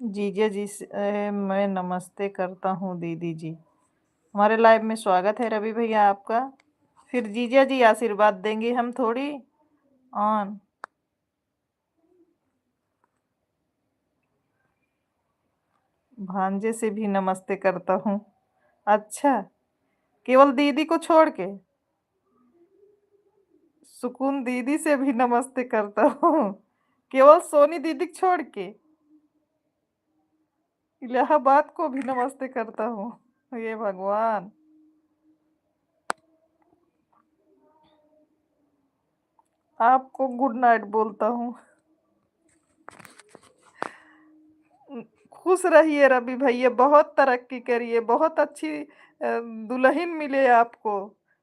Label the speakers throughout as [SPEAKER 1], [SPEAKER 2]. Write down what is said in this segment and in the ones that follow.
[SPEAKER 1] जीजा जी मैं नमस्ते करता हूँ दीदी जी। हमारे लाइव में स्वागत है रवि भैया आपका। फिर जीजा जी आशीर्वाद देंगे हम थोड़ी। ऑन। भांजे से भी नमस्ते करता हूँ। अच्छा, केवल दीदी को छोड़ के। सुकून दीदी से भी नमस्ते करता हूँ। केवल सोनी दीदी को छोड़ के। इलाहाबाद को भी नमस्ते करता हूँ। ये भगवान। आपको गुड नाइट बोलता हूँ। खुश रहिए रवि भैया, बहुत तरक्की करिए, बहुत अच्छी दुल्हन मिले आपको।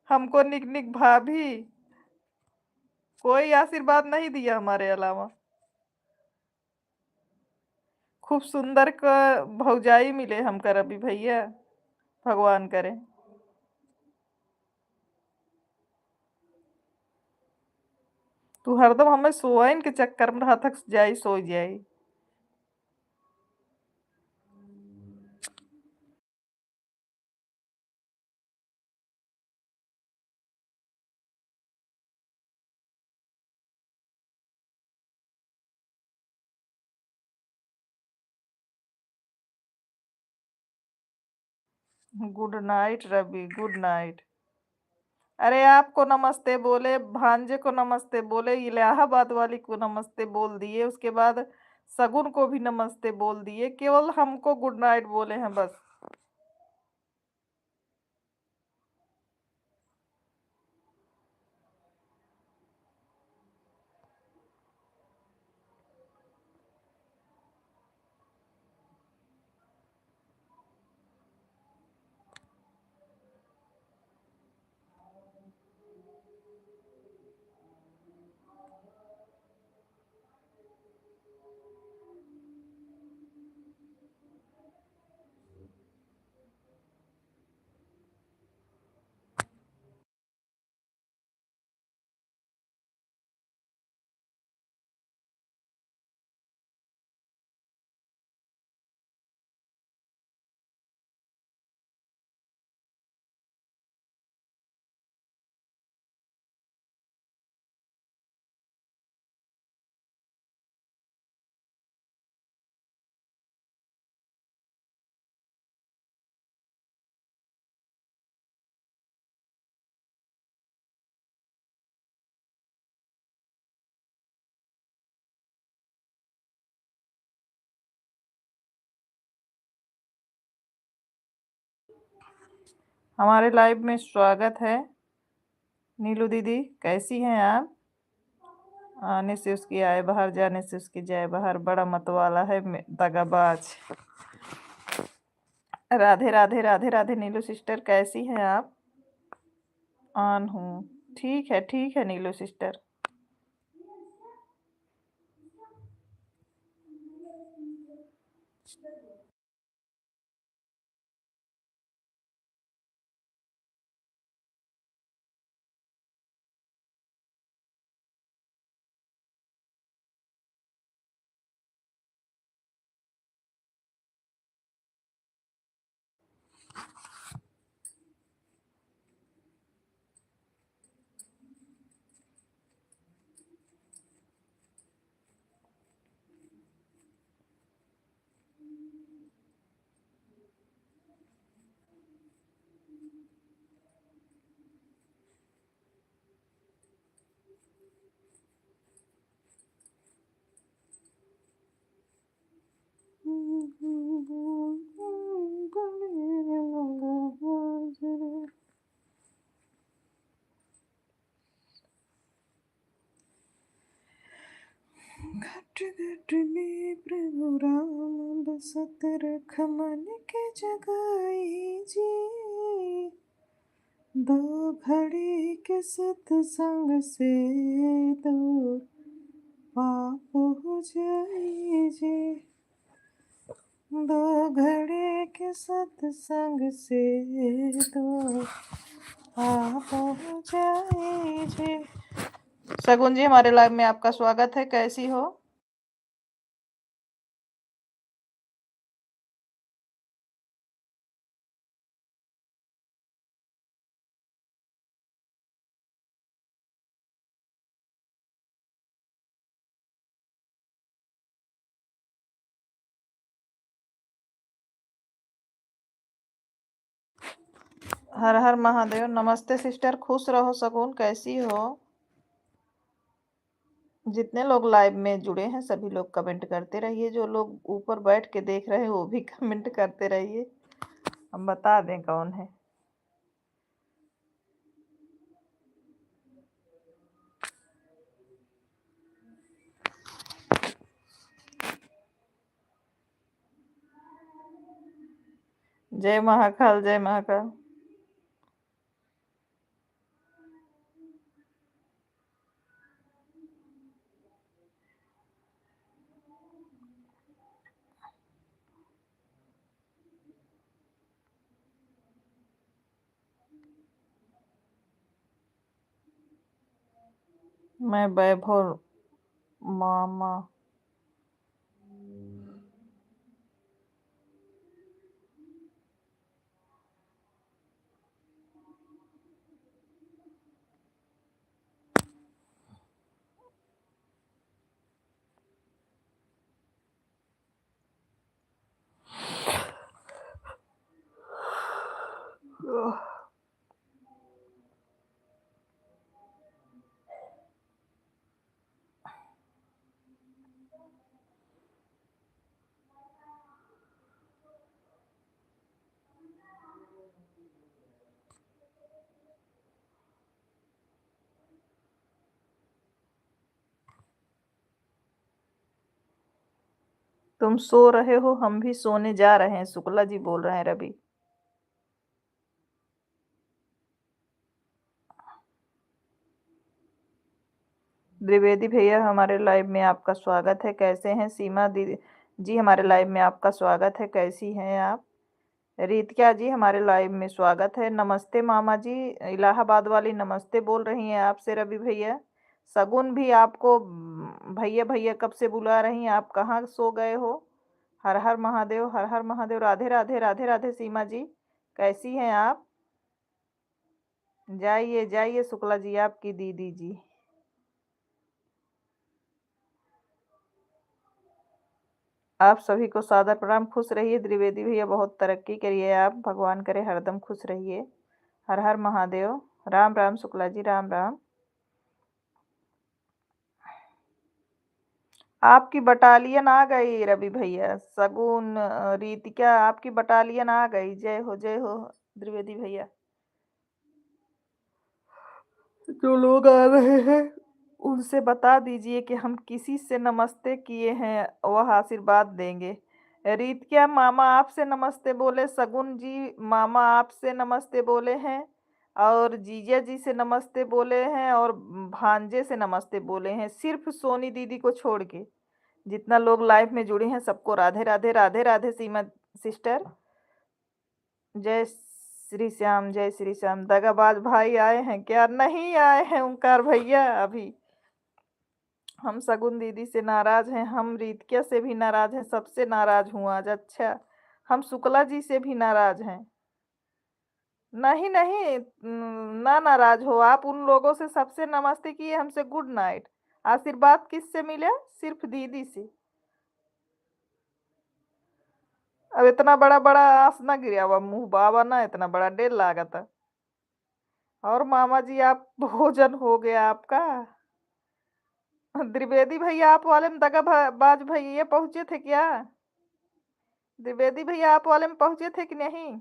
[SPEAKER 1] हमको निक निक भाभी। कोई आशीर्वाद नहीं दिया हमारे अलावा। खूब सुंदर का भौजाई मिले हमका रवि भैया। भगवान करे। तू हरदम हमें सोइन के चक्कर में रहा थक जाई सो जाई। Good night Ravi, good night. अरे आपको नमस्ते बोले, भांजे को नमस्ते बोले, इलाहाबाद वाली को नमस्ते बोल दिए, उसके बाद सगुन को भी नमस्ते बोल दिए, केवल हमको गुड नाइट बोले हैं बस। हमारे लाइव में स्वागत है। नीलू दीदी कैसी हैं आप? आने से उसकी आय बाहर, जाने से उसकी जाए बाहर, बड़ा मतवाला है दगाबाज। राधे राधे राधे राधे। नीलू सिस्टर कैसी हैं आप? ऑन हूँ। ठीक है नीलू सिस्टर। घट घट में प्रभु राम बसत रख मन के जगाई जी। दो घड़ी के सत्संग से दूर पाप हो जाई जे। दो घड़ी के सत्संग से दूर पाप हो जाई जे। शगुन जी, हमारे लाइव में आपका स्वागत है, कैसी हो? हर हर महादेव। नमस्ते सिस्टर, खुश रहो। शगुन कैसी हो? जितने लोग लाइव में जुड़े हैं सभी लोग कमेंट करते रहिए, जो लोग ऊपर बैठ के देख रहे हैं वो भी कमेंट करते रहिए, हम बता दें कौन है। जय महाकाल, जय महाकाल। मैं वैभव मामा। तुम सो रहे हो, हम भी सोने जा रहे हैं, शुक्ला जी बोल रहे हैं रवि। द्विवेदी भैया, हमारे लाइव में आपका स्वागत है, कैसे हैं? सीमा दीदी जी, हमारे लाइव में आपका स्वागत है, कैसी हैं आप? रीतिका जी, हमारे लाइव में स्वागत है। नमस्ते मामा जी, इलाहाबाद वाली नमस्ते बोल रही हैं आपसे रवि भैया। शगुन भी आपको भैया भैया कब से बुला रही हैं, आप कहाँ सो गए हो? हर हर महादेव, हर हर महादेव। राधे राधे, राधे राधे। सीमा जी, कैसी हैं आप? जाइए जाइए शुक्ला जी, आपकी दीदी जी। आप सभी को सादर प्रणाम, खुश रहिए। द्विवेदी भैया बहुत तरक्की करिए आप, भगवान करे हरदम खुश रहिए। हर हर महादेव। राम राम शुक्ला जी, राम राम। आपकी बटालियन आ गई रवि भैया। शगुन, रीतिका, आपकी बटालियन आ गई। जय हो, जय हो द्विवेदी भैया। जो लोग आ रहे हैं उनसे बता दीजिए कि हम किसी से नमस्ते किए हैं वह आशीर्वाद देंगे। रीतिका मामा आपसे नमस्ते बोले, शगुन जी मामा आपसे नमस्ते बोले हैं, और जीजा जी से नमस्ते बोले हैं, और भांजे से नमस्ते बोले हैं, सिर्फ सोनी दीदी को छोड़ के। जितना लोग लाइव में जुड़े हैं सबको राधे राधे, राधे राधे। सीमा सिस्टर, जय श्री श्याम, जय श्री श्याम। दगाबाज भाई आए हैं क्या? नहीं आए हैं ओंकार भैया अभी। हम शगुन दीदी से नाराज हैं, हम रीतिका से भी नाराज हैं, सबसे नाराज हूँ आज। अच्छा, हम शुक्ला जी से भी नाराज हैं। नहीं नहीं, ना नाराज हो आप। उन लोगों से सबसे नमस्ते किए, हमसे गुड नाइट। आशीर्वाद किससे मिले? सिर्फ दीदी से। अब इतना बड़ा बड़ा आस ना गिरा हुआ मुंह बाबा ना, इतना बड़ा डेल लागत। और मामा जी, आप भोजन हो गया आपका? द्विवेदी भैया आप वाले में बाज भैया पहुंचे थे क्या? द्विवेदी भैया आप वाले में पहुंचे थे कि नहीं?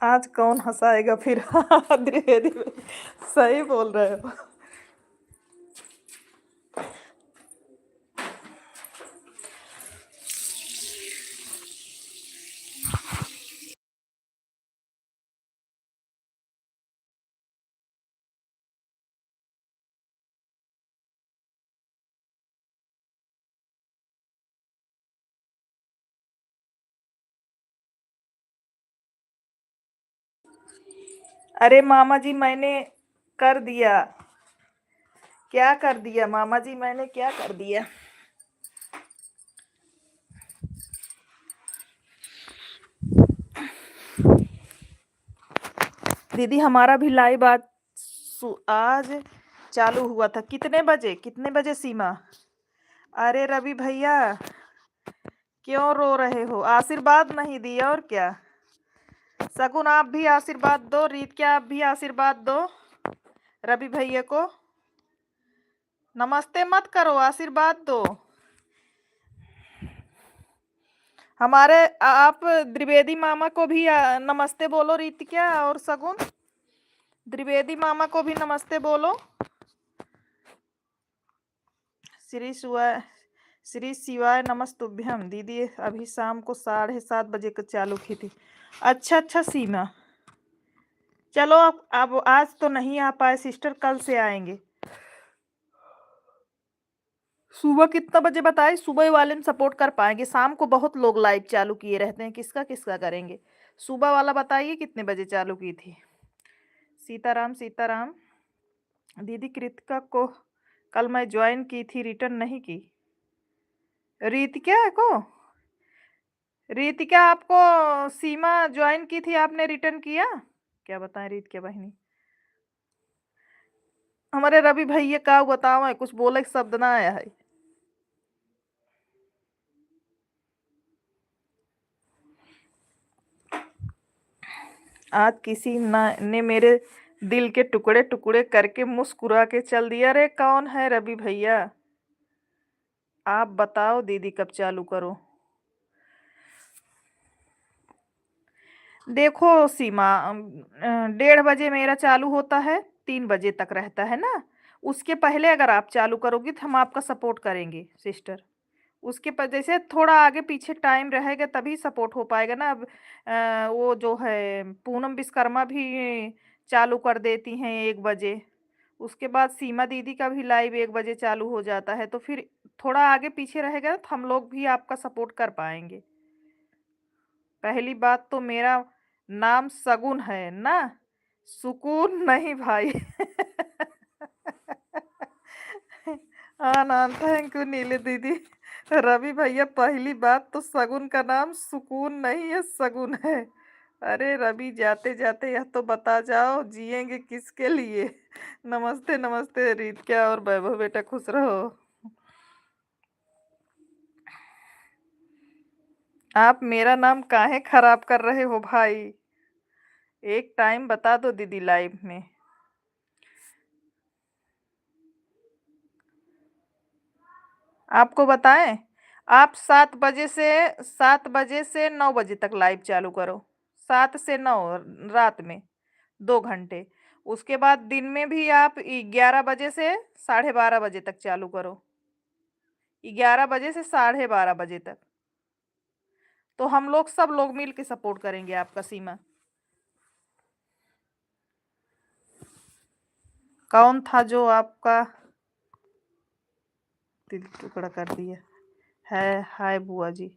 [SPEAKER 1] आज कौन हंसाएगा फिर? द्विवेदी भैया सही बोल रहे हो। अरे मामा जी मैंने कर दिया। क्या कर दिया मामा जी, मैंने क्या कर दिया? दीदी हमारा भी लाइव आज चालू हुआ था। कितने बजे सीमा? अरे रवि भैया क्यों रो रहे हो? आशीर्वाद नहीं दिया और क्या? शगुन आप भी आशीर्वाद दो, रीत क्या आप भी आशीर्वाद दो रवि भैया को। नमस्ते मत करो, आशीर्वाद दो। हमारे आप द्विवेदी मामा को भी नमस्ते बोलो रीत क्या और शगुन। द्विवेदी मामा को भी नमस्ते बोलो। श्री शिवाय, श्री शिवाय नमस्तुभ्यम। दीदी अभी शाम को 7:30 बजे को चालू की थी। अच्छा सीमा, चलो अब आज तो नहीं आ पाए सिस्टर, कल से आएंगे। सुबह कितना बजे बताए? सुबह वाले में सपोर्ट कर पाएंगे, शाम को बहुत लोग लाइव चालू किए रहते हैं, किसका किसका करेंगे। सुबह वाला बताइए कितने बजे चालू की थी? सीताराम सीताराम। दीदी कृतिका को कल मैं ज्वाइन की थी, रिटर्न नहीं की। रीतिका आपको सीमा ज्वाइन की थी, आपने रिटर्न किया? क्या बताएं रीतिका बहनी। हमारे रवि भैया का बताओ है, कुछ बोले शब्द ना आया है। आज किसी ने मेरे दिल के टुकड़े टुकड़े करके मुस्कुरा के चल दिया। रे कौन है रवि भैया? आप बताओ दीदी कब चालू करो। देखो सीमा, 1:30 बजे मेरा चालू होता है, 3 बजे तक रहता है ना। उसके पहले अगर आप चालू करोगी तो हम आपका सपोर्ट करेंगे सिस्टर। उसके पर जैसे थोड़ा आगे पीछे टाइम रहेगा तभी सपोर्ट हो पाएगा ना। अब वो जो है पूनम विश्वकर्मा भी चालू कर देती हैं 1 बजे। उसके बाद सीमा दीदी का भी लाइव 1 बजे चालू हो जाता है, तो फिर थोड़ा आगे पीछे रहेगा तो हम लोग भी आपका सपोर्ट कर पाएंगे। पहली बात तो मेरा नाम शगुन है ना, सुकून नहीं भाई। हाँ ना, थैंक यू नीले दीदी। रवि भैया पहली बात तो शगुन का नाम सुकून नहीं है, शगुन है। अरे रवि जाते जाते यह तो बता जाओ जिएंगे किसके लिए। नमस्ते नमस्ते रीत क्या और वैभव बेटा, खुश रहो। आप मेरा नाम काहे खराब कर रहे हो भाई? एक टाइम बता दो दीदी लाइव में। आपको बताएं, आप 7 बजे से 9 बजे तक लाइव चालू करो। 7 से 9 रात में 2 घंटे। उसके बाद दिन में भी आप 11 बजे से 12:30 बजे तक चालू करो। 11 बजे से 12:30 बजे तक। तो हम लोग सब लोग मिल के सपोर्ट करेंगे आपका सीमा। कौन था जो आपका दिल टुकड़ा कर दिया है? हाय बुआ जी,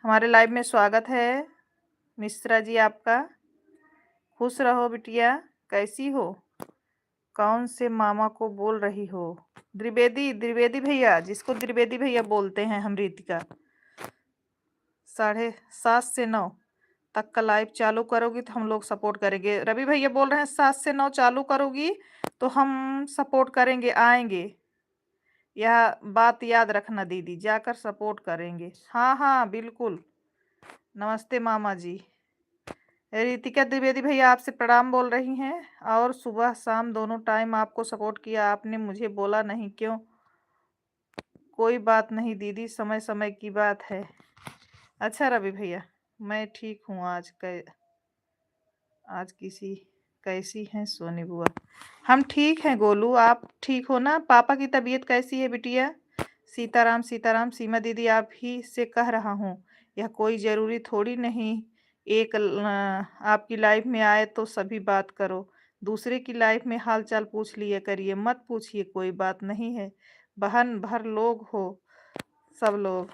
[SPEAKER 1] हमारे लाइव में स्वागत है। मिश्रा जी आपका, खुश रहो बिटिया। कैसी हो? कौन से मामा को बोल रही हो? द्विवेदी भैया, जिसको द्विवेदी भैया बोलते हैं हम रीतिका। 7:30 से 9 तक का लाइव चालू करोगी तो हम लोग सपोर्ट करेंगे। रवि भैया बोल रहे हैं 7 से 9 चालू करोगी तो हम सपोर्ट करेंगे, आएंगे। यह बात याद रखना दीदी, जाकर सपोर्ट करेंगे। हाँ हाँ बिल्कुल। नमस्ते मामा जी। रितिका द्विवेदी भैया आपसे प्रणाम बोल रही हैं, और सुबह शाम दोनों टाइम आपको सपोर्ट किया, आपने मुझे बोला नहीं क्यों? कोई बात नहीं दीदी, समय समय की बात है। अच्छा रवि भैया, मैं ठीक हूँ। आज कैसी हैं सोनी बुआ? हम ठीक हैं गोलू, आप ठीक हो ना? पापा की तबीयत कैसी है बिटिया? सीताराम सीताराम। सीमा दीदी आप ही से कह रहा हूँ, यह कोई ज़रूरी थोड़ी नहीं आपकी लाइफ में आए तो सभी बात करो। दूसरे की लाइफ में हाल चाल पूछ लिया करिए, मत पूछिए, कोई बात नहीं है। बहन भर लोग हो सब लोग।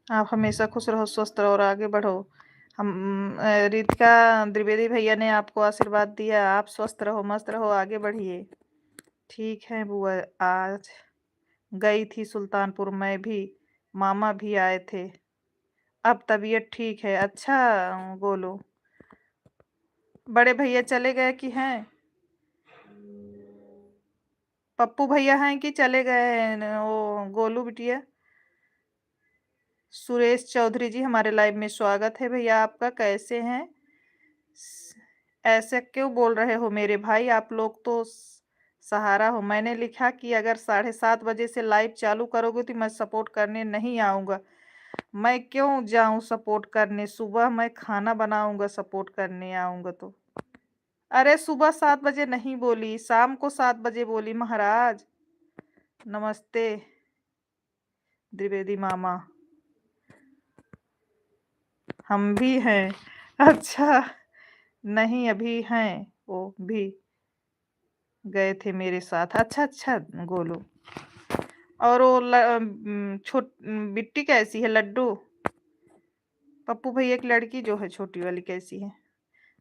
[SPEAKER 1] आप हमेशा खुश रहो, स्वस्थ रहो और आगे बढ़ो। हम रितिका द्विवेदी भैया ने आपको आशीर्वाद दिया, आप स्वस्थ रहो, मस्त रहो, आगे बढ़िए। ठीक है बुआ, आज गई थी सुल्तानपुर मैं भी, मामा भी आए थे, अब तबीयत ठीक है। अच्छा गोलू, बड़े भैया चले गए कि हैं? पप्पू भैया हैं कि चले गए हैं वो गोलू बिटिया? सुरेश चौधरी जी, हमारे लाइव में स्वागत है भैया आपका, कैसे हैं? ऐसे क्यों बोल रहे हो मेरे भाई, आप लोग तो सहारा हो। मैंने लिखा कि अगर 7:30 बजे से लाइव चालू करोगे तो मैं सपोर्ट करने नहीं आऊंगा। मैं क्यों जाऊं सपोर्ट करने, सुबह मैं खाना बनाऊंगा, सपोर्ट करने आऊंगा तो। अरे सुबह 7 बजे नहीं बोली, शाम को 7 बजे बोली महाराज। नमस्ते द्विवेदी मामा, हम भी हैं। अच्छा, नहीं अभी हैं, वो भी गए थे मेरे साथ। अच्छा अच्छा गोलू, और वो बिट्टी कैसी है, लड्डू? पप्पू भैया की लड़की जो है छोटी वाली कैसी है?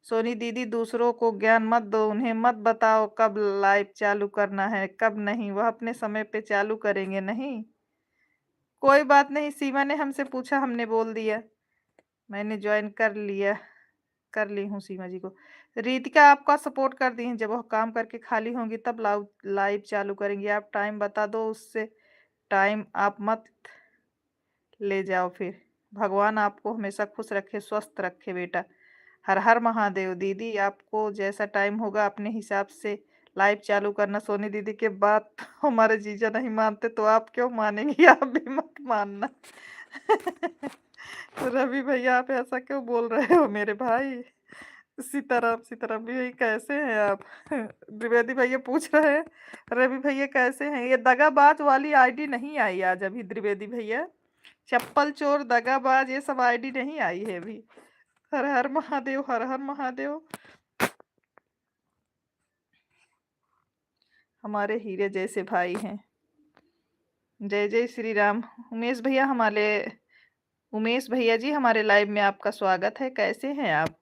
[SPEAKER 1] सोनी दीदी, दूसरों को ज्ञान मत दो, उन्हें मत बताओ कब लाइव चालू करना है कब नहीं, वह अपने समय पे चालू करेंगे। नहीं कोई बात नहीं, सीमा ने हमसे पूछा, हमने बोल दिया, मैंने ज्वाइन कर लिया, कर ली हूँ सीमा जी को। रितिका आपका सपोर्ट कर दी है, जब वह काम करके खाली होंगी तब लाइव चालू करेंगी। आप टाइम बता दो, उससे टाइम आप मत ले जाओ फिर। भगवान आपको हमेशा खुश रखे, स्वस्थ रखे बेटा। हर हर महादेव। दीदी आपको जैसा टाइम होगा अपने हिसाब से लाइव चालू करना। सोनी दीदी के बात हमारे जीजा नहीं मानते तो आप क्यों मानेंगी, आप भी मत मानना। रवि भैया आप ऐसा क्यों बोल रहे हो मेरे भाई? सीताराम, सीताराम भी कैसे हैं आप? द्विवेदी भैया पूछ रहे हैं रवि भैया कैसे हैं। ये दगाबाज वाली आईडी नहीं आई आज अभी द्विवेदी भैया, चप्पल चोर दगाबाज ये सब आईडी नहीं आई है अभी। हर हर महादेव, हर हर महादेव। हमारे हीरे जैसे भाई हैं। जय जय श्री राम। उमेश भैया हमारे, उमेश भैया जी हमारे लाइव में आपका स्वागत है, कैसे हैं आप?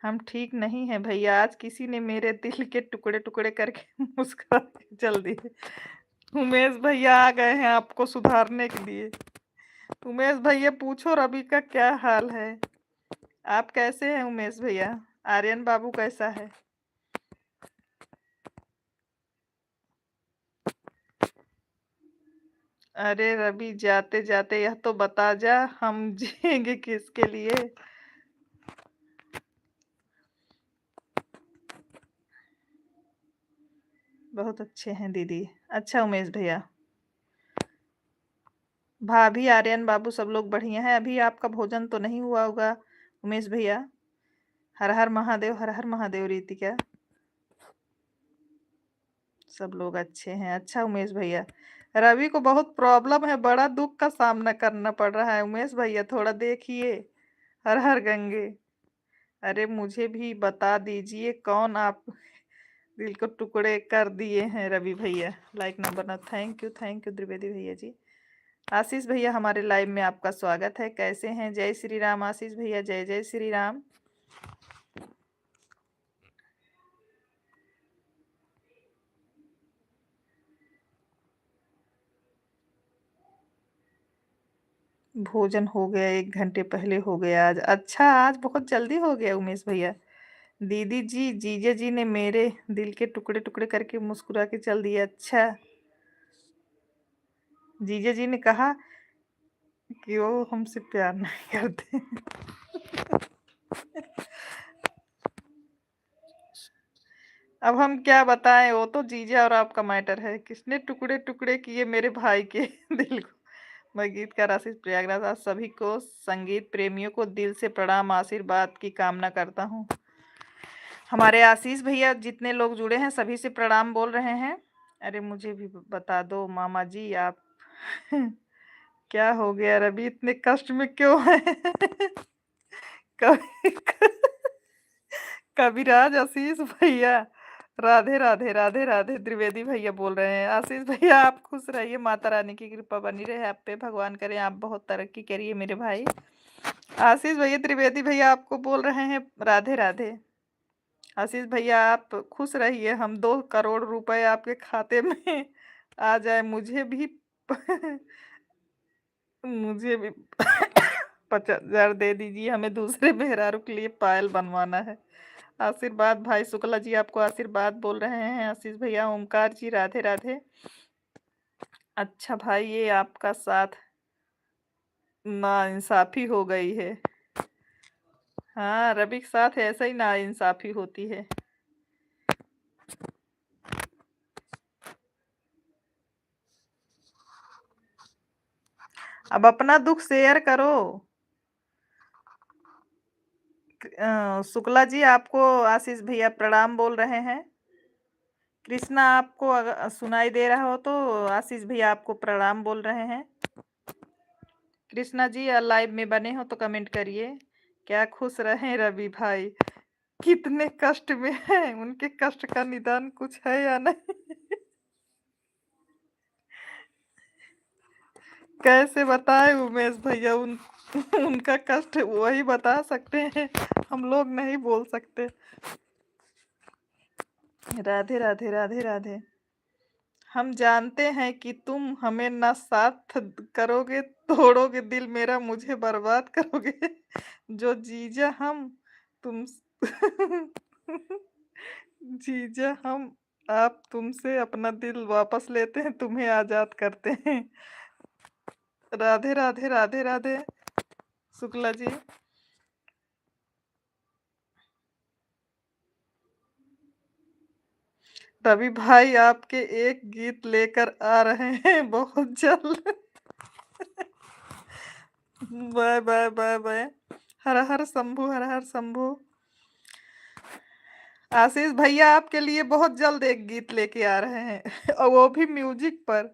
[SPEAKER 1] हम ठीक नहीं हैं भैया, आज किसी ने मेरे दिल के टुकड़े टुकड़े करके मुस्कुरा के चल दिए। उमेश भैया आ गए हैं आपको सुधारने के लिए। उमेश भैया पूछो रवि का क्या हाल है, आप कैसे हैं उमेश भैया? आर्यन बाबू कैसा है? अरे रवि, जाते जाते यह तो बता जा, हम जिएंगे किसके लिए? बहुत अच्छे हैं दीदी। अच्छा उमेश भैया, भाभी, आर्यन बाबू सब लोग बढ़िया हैं। अभी आपका भोजन तो नहीं हुआ होगा उमेश भैया? हर हर महादेव, हर हर महादेव। रीतिका, सब लोग अच्छे हैं। अच्छा उमेश भैया, रवि को बहुत प्रॉब्लम है, बड़ा दुख का सामना करना पड़ रहा है उमेश भैया, थोड़ा देखिए। हर हर गंगे। अरे मुझे भी बता दीजिए कौन आप दिल को टुकड़े कर दिए हैं रवि भैया। लाइक ना बना, थैंक यू द्विवेदी भैया जी। आशीष भैया हमारे लाइव में आपका स्वागत है, कैसे हैं? जय श्री राम आशीष भैया, जय जय श्री राम। भोजन हो गया, 1 घंटे पहले हो गया आज। अच्छा आज बहुत जल्दी हो गया उमेश भैया। दीदी जी, जीजा जी ने मेरे दिल के टुकड़े टुकड़े करके मुस्कुरा के चल दिया। अच्छा, जीजा जी ने कहा कि वो हमसे प्यार नहीं करते। अब हम क्या बताएं, वो तो जीजा और आपका मैटर है, किसने टुकड़े टुकड़े किए मेरे भाई के दिल को। मैं गीतकार आशीष प्रयागराज, आज सभी को, संगीत प्रेमियों को दिल से प्रणाम, आशीर्वाद की कामना करता हूँ। हमारे आशीष भैया जितने लोग जुड़े हैं सभी से प्रणाम बोल रहे हैं। अरे मुझे भी बता दो मामा जी आप। क्या हो गया रवि, इतने कष्ट में क्यों है? कवि कविराज आशीष भैया, राधे राधे राधे राधे त्रिवेदी भैया बोल रहे हैं। आशीष भैया आप खुश रहिए, माता रानी की कृपा बनी रहे आप पे, भगवान करे आप बहुत तरक्की करिए मेरे भाई। आशीष भैया त्रिवेदी भैया आपको बोल रहे हैं राधे राधे। आशीष भैया आप खुश रहिए, हम 2 करोड़ रुपए आपके खाते में आ जाए, मुझे भी 50,000 दे दीजिए, हमें दूसरे मेहरारू के लिए पायल बनवाना है। आशीर्वाद भाई शुक्ला जी आपको आशीर्वाद बोल रहे हैं। आशीष भैया, ओमकार जी राधे राधे। अच्छा भाई, ये आपका साथ ना इंसाफी हो गई है। हाँ, रवि के साथ ऐसा ही ना इंसाफी होती है। अब अपना दुख शेयर करो। शुक्ला जी आपको आशीष भैया प्रणाम बोल रहे हैं। कृष्णा आपको अगर सुनाई दे रहा हो तो आशीष भैया आपको प्रणाम बोल रहे हैं। कृष्णा जी लाइव में बने हो तो कमेंट करिए। क्या खुश रहे रवि भाई, कितने कष्ट में है, उनके कष्ट का निदान कुछ है या नहीं? कैसे बताए उमेश भैया, उनका कष्ट वही बता सकते हैं, हम लोग नहीं बोल सकते। राधे राधे राधे राधे। हम जानते हैं कि तुम हमें ना साथ करोगे, तोड़ोगे दिल मेरा, मुझे बर्बाद करोगे। जो जीजा हम तुम जीजा हम आप तुमसे अपना दिल वापस लेते हैं, तुम्हें आजाद करते हैं। राधे राधे राधे राधे शुक्ला जी। रवि भाई आपके एक गीत लेकर आ रहे हैं बहुत जल्द। Bye bye bye bye. Har Har Shambhu, Har Har Shambhu. Ashish भैया आपके लिए बहुत जल्द एक गीत लेके आ रहे हैं और वो भी म्यूजिक पर।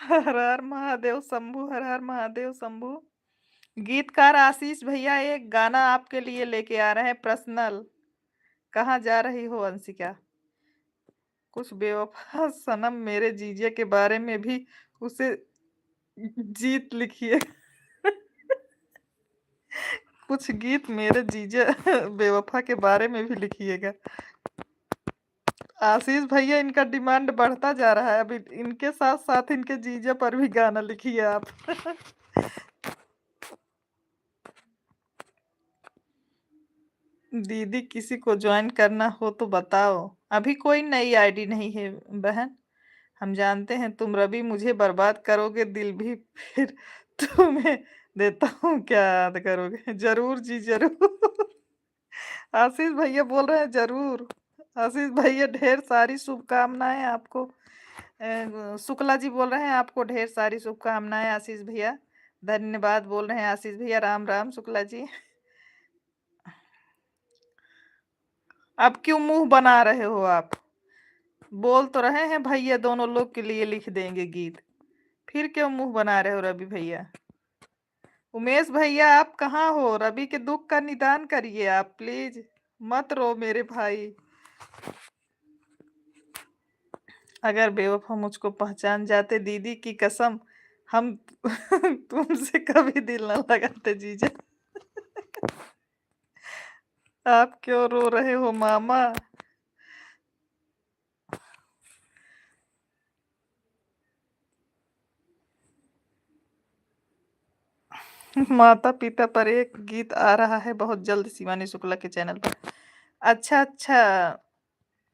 [SPEAKER 1] हर हर महादेव शंभू, हर हर महादेव शंभू। गीतकार आशीष भैया एक गाना आपके लिए लेके आ रहे हैं पर्सनल। कहाँ जा रही हो अंशिका? कुछ बेवफा सनम मेरे जीजे के बारे में भी उसे जीत लिखिए। कुछ गीत मेरे जीजे बेवफा के बारे में भी लिखिएगा। आशीष भैया इनका डिमांड बढ़ता जा रहा है, अभी इनके साथ साथ इनके जीजे पर भी गाना लिखिए आप। दीदी किसी को ज्वाइन करना हो तो बताओ। अभी कोई नई आईडी नहीं है बहन। हम जानते हैं तुम रवि मुझे बर्बाद करोगे दिल भी, फिर तुम्हें देता हूँ क्या याद करोगे? जरूर जी जरूर। आशीष भैया बोल रहे हैं जरूर। आशीष भैया ढेर सारी शुभकामनाएं आपको। शुक्ला जी बोल रहे हैं आपको ढेर सारी शुभकामनाएं आशीष भैया। धन्यवाद बोल रहे हैं आशीष भैया, राम राम शुक्ला जी। अब क्यों मुंह बना रहे हो आप? बोल तो रहे हैं भैया दोनों लोग के लिए लिख देंगे गीत, फिर क्यों मुंह बना रहे हो रवि भैया? उमेश भैया आप कहाँ हो? रवि के दुख का निदान करिए आप प्लीज, मत रो मेरे भाई। अगर बेवफा मुझको पहचान जाते दीदी की कसम, हम तुमसे कभी दिल न लगाते जीजा। आप क्यों रो रहे हो मामा? माता पिता पर एक गीत आ रहा है बहुत जल्द शिवानी शुक्ला के चैनल पर। अच्छा अच्छा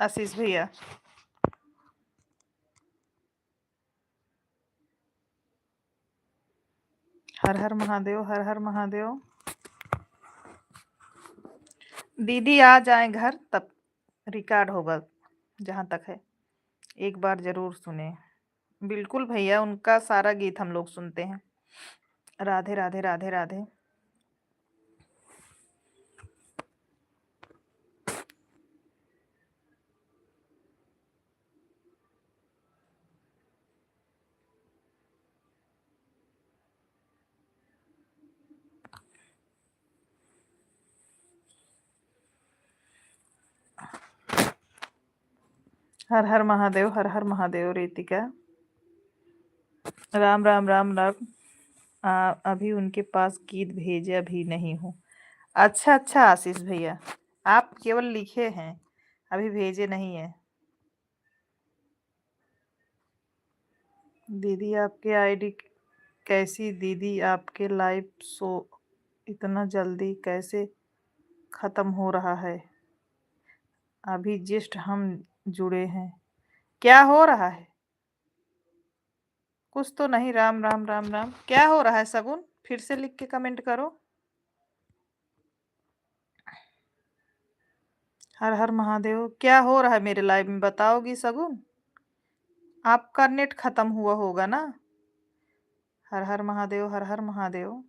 [SPEAKER 1] आशीष भैया। हर हर महादेव, हर हर महादेव। दीदी आ जाए घर तब रिकॉर्ड होगा, जहाँ तक है एक बार जरूर सुने। बिल्कुल भैया, उनका सारा गीत हम लोग सुनते हैं। राधे राधे राधे राधे। हर हर महादेव, हर हर महादेव। रितिका, राम राम राम राम। अभी उनके पास गीत भेजा भी नहीं हूँ। अच्छा अच्छा आशीष भैया, आप केवल लिखे हैं, अभी भेजे नहीं है। दीदी आपके आईडी कैसी? दीदी आपके लाइव शो इतना जल्दी कैसे खत्म हो रहा है? अभी जस्ट हम जुड़े हैं, क्या हो रहा है? कुछ तो नहीं। राम राम राम राम, क्या हो रहा है सगुन? फिर से लिख के कमेंट करो। हर हर महादेव, क्या हो रहा है मेरे लाइव में? बताओगी सगुन? आपका नेट खत्म हुआ होगा ना। हर हर महादेव, हर हर महादेव।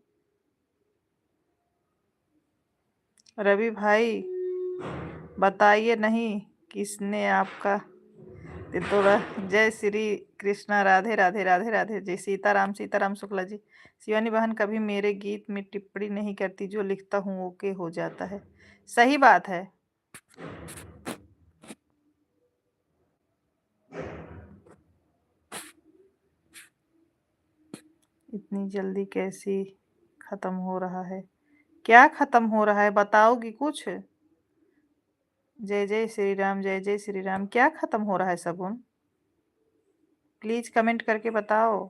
[SPEAKER 1] रवि भाई बताइए नहीं, किसने आपका दिल तोड़ा? जय श्री कृष्णा, राधे राधे राधे राधे। जय सीताराम, सीताराम शुक्ला जी। शिवानी बहन कभी मेरे गीत में टिप्पणी नहीं करती, जो लिखता हूँ ओके हो जाता है। सही बात है। इतनी जल्दी कैसी खत्म हो रहा है? क्या खत्म हो रहा है, बताओगी कुछ? जय जय श्री राम, जय जय श्री राम। क्या खत्म हो रहा है सगुन? प्लीज कमेंट करके बताओ।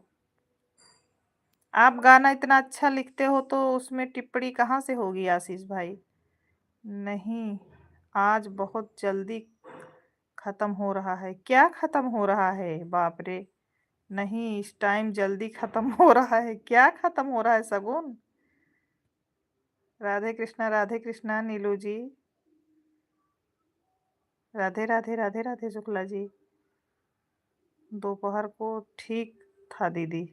[SPEAKER 1] आप गाना इतना अच्छा लिखते हो तो उसमें टिप्पणी कहाँ से होगी आशीष भाई? नहीं, आज बहुत जल्दी खत्म हो रहा है। क्या खत्म हो रहा है? बाप रे, नहीं इस टाइम जल्दी खत्म हो रहा है। क्या खत्म हो रहा है सगुन? राधे कृष्णा नीलू जी। राधे राधे राधे राधे शुक्ला जी। दोपहर को ठीक था दीदी।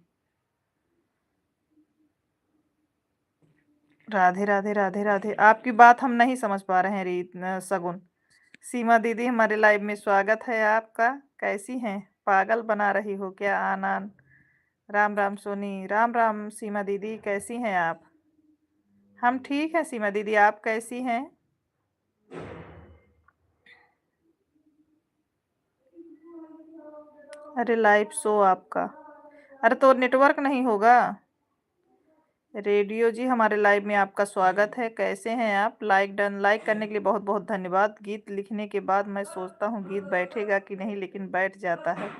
[SPEAKER 1] राधे राधे राधे राधे। आपकी बात हम नहीं समझ पा रहे हैं सगुन। सीमा दीदी, हमारे लाइव में स्वागत है आपका। कैसी हैं? पागल बना रही हो क्या? आनान। राम राम सोनी, राम राम सीमा दीदी, कैसी हैं आप? हम ठीक हैं सीमा दीदी, आप कैसी हैं? अरे लाइव शो आपका, अरे तो नेटवर्क नहीं होगा। रेडियो जी, हमारे लाइव में आपका स्वागत है। कैसे हैं आप? लाइक करने के लिए बहुत बहुत धन्यवाद। गीत लिखने के बाद मैं सोचता हूँ गीत बैठेगा कि नहीं, लेकिन बैठ जाता है।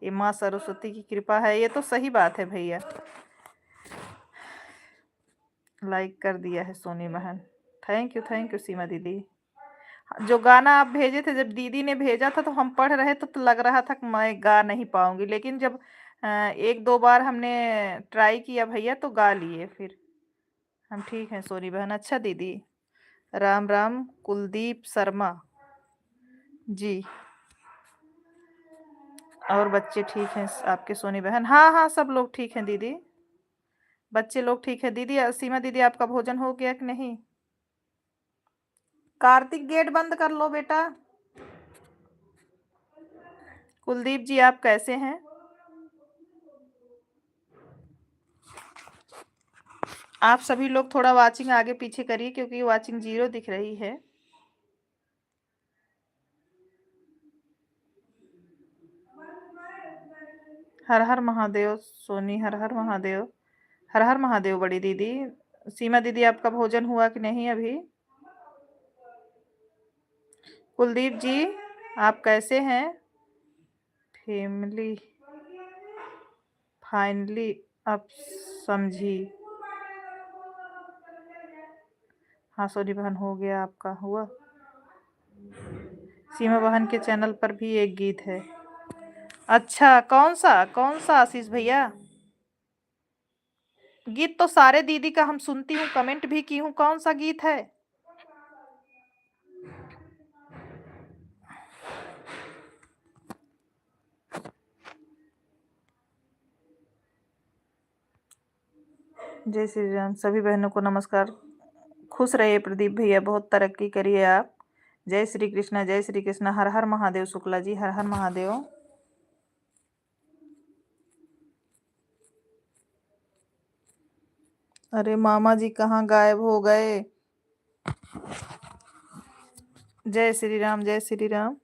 [SPEAKER 1] ये माँ सरस्वती की कृपा है। ये तो सही बात है भैया। लाइक कर दिया है सोनी बहन। थैंक यू सीमा दीदी। जो गाना आप भेजे थे, जब दीदी ने भेजा था तो हम पढ़ रहे थे, तो लग रहा था कि मैं गा नहीं पाऊंगी, लेकिन जब एक दो बार हमने ट्राई किया भैया तो गा लिए फिर। हम ठीक हैं सोनी बहन। अच्छा दीदी, राम राम। कुलदीप शर्मा जी। और बच्चे ठीक हैं आपके सोनी बहन? हाँ हाँ, सब लोग ठीक हैं दीदी। बच्चे लोग ठीक है दीदी। सीमा दीदी, आपका भोजन हो गया कि नहीं? कार्तिक, गेट बंद कर लो बेटा। कुलदीप जी, आप कैसे हैं? आप सभी लोग थोड़ा वाचिंग आगे पीछे करिए, क्योंकि वाचिंग 0 दिख रही है। हर हर महादेव सोनी, हर हर महादेव। हर हर महादेव बड़ी दीदी। सीमा दीदी, आपका भोजन हुआ कि नहीं अभी? कुलदीप जी, आप कैसे हैं? फैमिली फाइनली अब समझी। हाँ सोनी बहन, हो गया। आपका हुआ? सीमा बहन के चैनल पर भी एक गीत है। अच्छा, कौन सा कौन सा आशीष भैया? गीत तो सारे दीदी का हम सुनती हूँ, कमेंट भी की हूँ। कौन सा गीत है? जय श्री राम। सभी बहनों को नमस्कार। खुश रहिए प्रदीप भैया, बहुत तरक्की करिए आप। जय श्री कृष्णा, जय श्री कृष्णा। हर हर महादेव शुक्ला जी, हर हर महादेव। अरे मामा जी कहाँ गायब हो गए? जय श्री राम, जय श्री राम।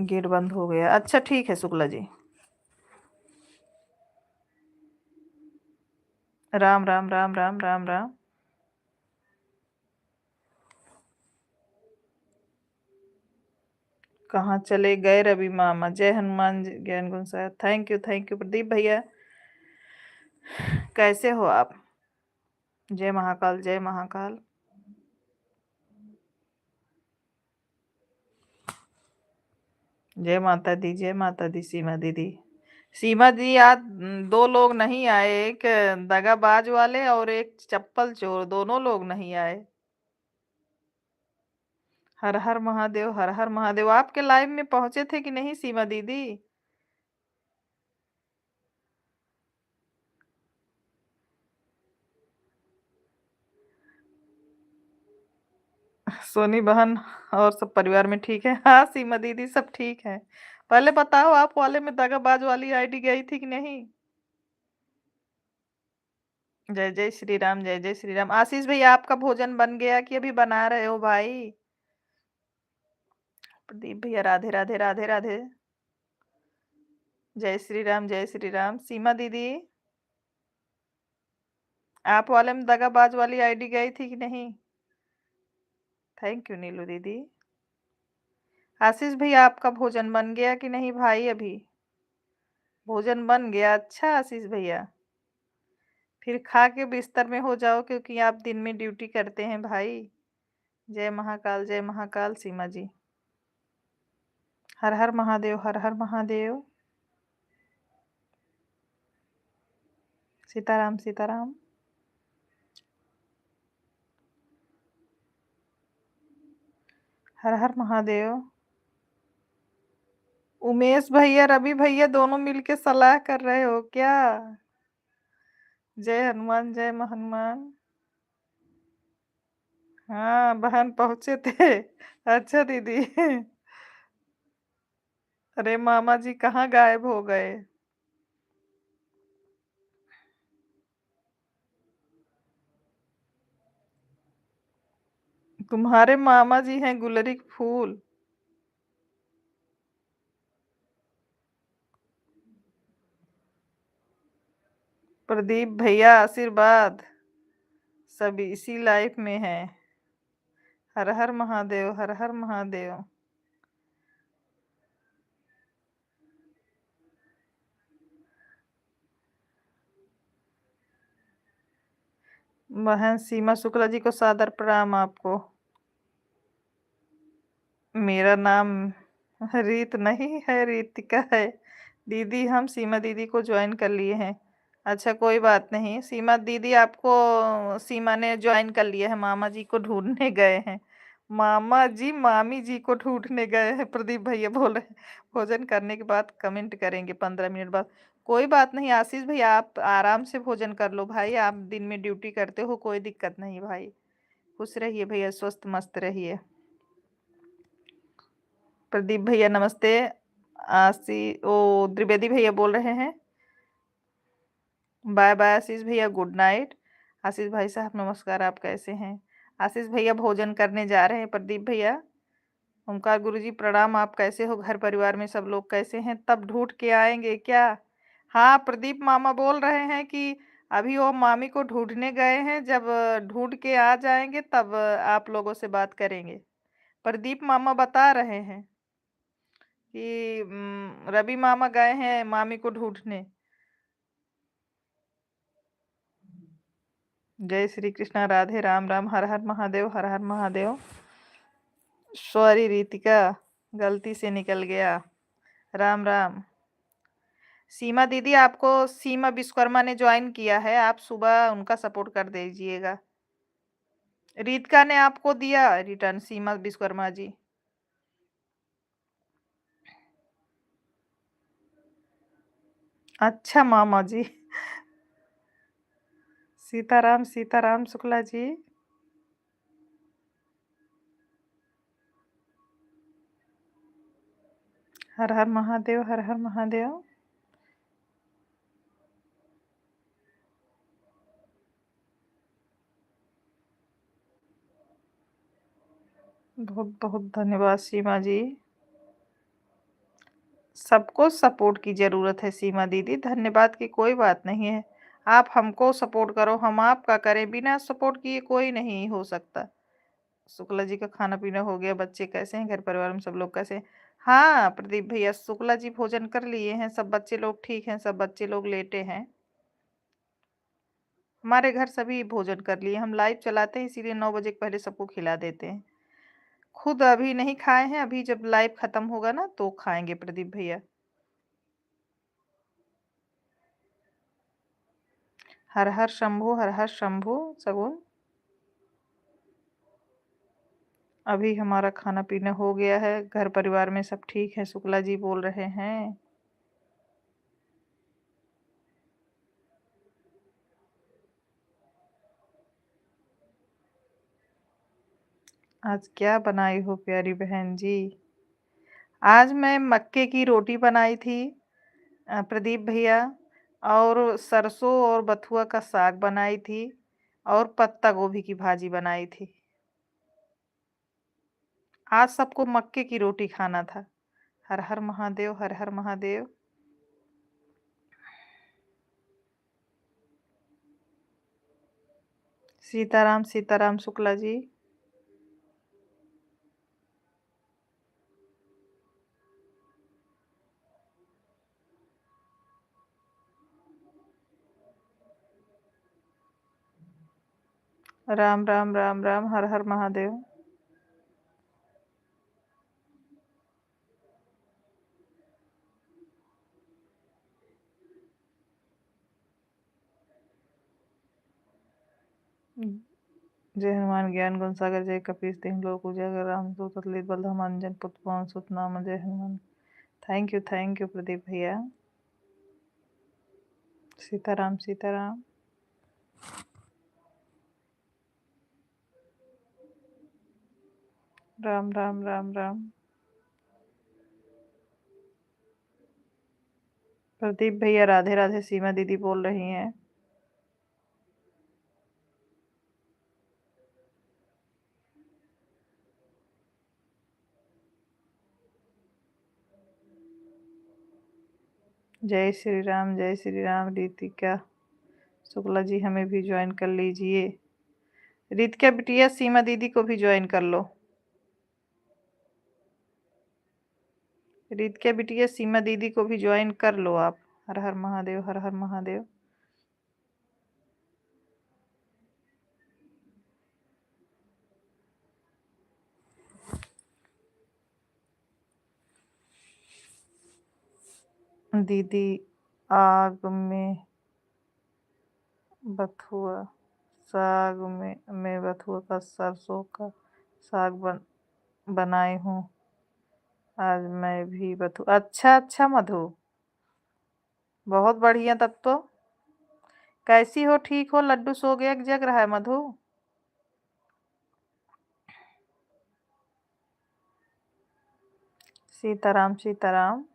[SPEAKER 1] गेट बंद हो गया। अच्छा ठीक है शुक्ला जी। राम राम राम राम राम राम। कहाँ चले गए रवि मामा? जय हनुमान ज्ञान गुण साहब। थैंक यू प्रदीप भैया। कैसे हो आप? जय महाकाल जय महाकाल। जय माता दी जय माता दी। सीमा दीदी, सीमा जी आज 2 लोग नहीं आए, एक दगाबाज वाले और एक चप्पल चोर, दोनों लोग नहीं आए। हर हर महादेव हर हर महादेव। आपके लाइव में पहुंचे थे कि नहीं सीमा दीदी? सोनी बहन और सब परिवार में ठीक है? हाँ सीमा दीदी सब ठीक है। पहले बताओ आप वाले में दगाबाज वाली आईडी गई थी कि नहीं? जय जय श्री राम जय जय श्री राम। आशीष भैया आपका भोजन बन गया कि अभी बना रहे हो भाई? प्रदीप भैया राधे राधे राधे राधे। जय श्री राम जय श्री राम। सीमा दीदी आप वाले में दगाबाज वाली आईडी गई थी कि नहीं? थैंक यू नीलू दीदी। आशीष भैया आपका भोजन बन गया कि नहीं भाई? अभी भोजन बन गया। अच्छा आशीष भैया, फिर खा के बिस्तर में हो जाओ क्योंकि आप दिन में ड्यूटी करते हैं भाई। जय महाकाल सीमा जी। हर हर महादेव हर हर महादेव। सीताराम सीताराम। हर हर महादेव। उमेश भैया रवि भैया दोनों मिलके सलाह कर रहे हो क्या? जय हनुमान जय हनुमान। हाँ बहन पहुंचे थे। अच्छा दीदी। अरे मामा जी कहाँ गायब हो गए? तुम्हारे मामा जी हैं गुलरी के फूल। प्रदीप भैया आशीर्वाद, सब इसी लाइफ में है। हर हर महादेव हर हर महादेव। बहन सीमा शुक्ला जी को सादर प्रणाम आपको। मेरा नाम रीत नहीं है, रीतिका है। दीदी हम सीमा दीदी को ज्वाइन कर लिए हैं। अच्छा कोई बात नहीं सीमा दीदी, आपको सीमा ने ज्वाइन कर लिया है। मामा जी को ढूंढने गए हैं। मामा जी मामी जी को ढूंढने गए हैं, प्रदीप भैया बोल रहे हैं। भोजन करने के बाद कमेंट करेंगे 15 मिनट बाद। कोई बात नहीं आशीष भैया, आप आराम से भोजन कर लो भाई, आप दिन में ड्यूटी करते हो, कोई दिक्कत नहीं भाई। खुश रहिए भैया, स्वस्थ मस्त रहिए। प्रदीप भैया नमस्ते। आशी ओ द्विवेदी भैया बोल रहे हैं। बाय बाय आशीष भैया, गुड नाइट। आशीष भाई साहब नमस्कार, आप कैसे हैं? आशीष भैया भोजन करने जा रहे हैं। प्रदीप भैया ओमकार गुरुजी प्रणाम, आप कैसे हो? घर परिवार में सब लोग कैसे हैं? तब ढूंढ के आएंगे क्या? हाँ प्रदीप मामा बोल रहे हैं कि अभी वो मामी को ढूंढने गए हैं, जब ढूंढ के आ जाएंगे तब आप लोगों से बात करेंगे। प्रदीप मामा बता रहे हैं कि रवि मामा गए हैं मामी को ढूंढने। जय श्री कृष्णा राधे राम राम। हर हर महादेव हर हर महादेव। सॉरी रीतिका, गलती से निकल गया। राम राम। सीमा दीदी आपको सीमा विश्वकर्मा ने ज्वाइन किया है, आप सुबह उनका सपोर्ट कर दीजिएगा। रीतिका ने आपको दिया रिटर्न, सीमा विश्वकर्मा जी। अच्छा मामा जी। सीताराम सीताराम शुक्ला जी। हर हर महादेव हर हर महादेव। बहुत बहुत धन्यवाद सीमा जी। सबको सपोर्ट की ज़रूरत है सीमा दीदी, धन्यवाद की कोई बात नहीं है। आप हमको सपोर्ट करो, हम आपका करें, बिना सपोर्ट किए कोई नहीं हो सकता। शुक्ला जी का खाना-पीना हो गया, बच्चे कैसे हैं? घर परिवार में सब लोग कैसे हैं? हाँ, प्रदीप भैया शुक्ला जी भोजन कर लिए हैं, सब बच्चे लोग ठीक हैं, सब बच्चे लोग लेटे हैं। हमारे घर सभी भोजन कर लिए, हम लाइव चलाते हैं इसीलिए 9 बजे के पहले सबको खिला देते हैं। खुद अभी नहीं खाए हैं, अभी जब लाइव खत्म होगा ना तो खाएँगे प्रदीप भैया। हर हर शंभू, हर हर शंभू सगुन। अभी हमारा खाना-पीना हो गया है, घर परिवार में सब ठीक है, शुक्ला जी बोल रहे हैं। आज क्या बनाई हो प्यारी बहन जी? आज मैं मक्के की रोटी बनाई थी प्रदीप भैया और सरसों और बथुआ का साग बनाई थी और पत्ता गोभी की भाजी बनाई थी। आज सबको मक्के की रोटी खाना था। हर हर महादेव, हर हर महादेव। सीताराम, सीताराम शुक्ला जी। राम, राम, राम, राम, हर हर महादेव। जय हनुमान ज्ञान गुण सागर, जय कपीस तिहुँ लोक उजागर, रामदूत अतुलित बल धाम अंजन पुत्र पवन सुत नाम, जय हनुमान। थैंक यू प्रदीप भैया। सीताराम, सीताराम। राम, राम, राम, राम। प्रदीप भैया राधे राधे, सीमा दीदी बोल रही हैं। जय श्री राम रितिका शुक्ला जी हमें भी ज्वाइन कर लीजिए। रितिका बिटिया सीमा दीदी को भी ज्वाइन कर लो। रितिका बिटिया सीमा दीदी को भी ज्वाइन कर लो आप। हर हर महादेव, हर हर महादेव। दीदी आग में बथुआ साग में बथुआ का सरसों का साग बनाई हूँ। आज मैं भी बथु अच्छा अच्छा मधु, बहुत बढ़िया तब तो। कैसी हो? ठीक हो? लड्डू सो गया कि जग रहा है मधु? सीताराम, सीताराम।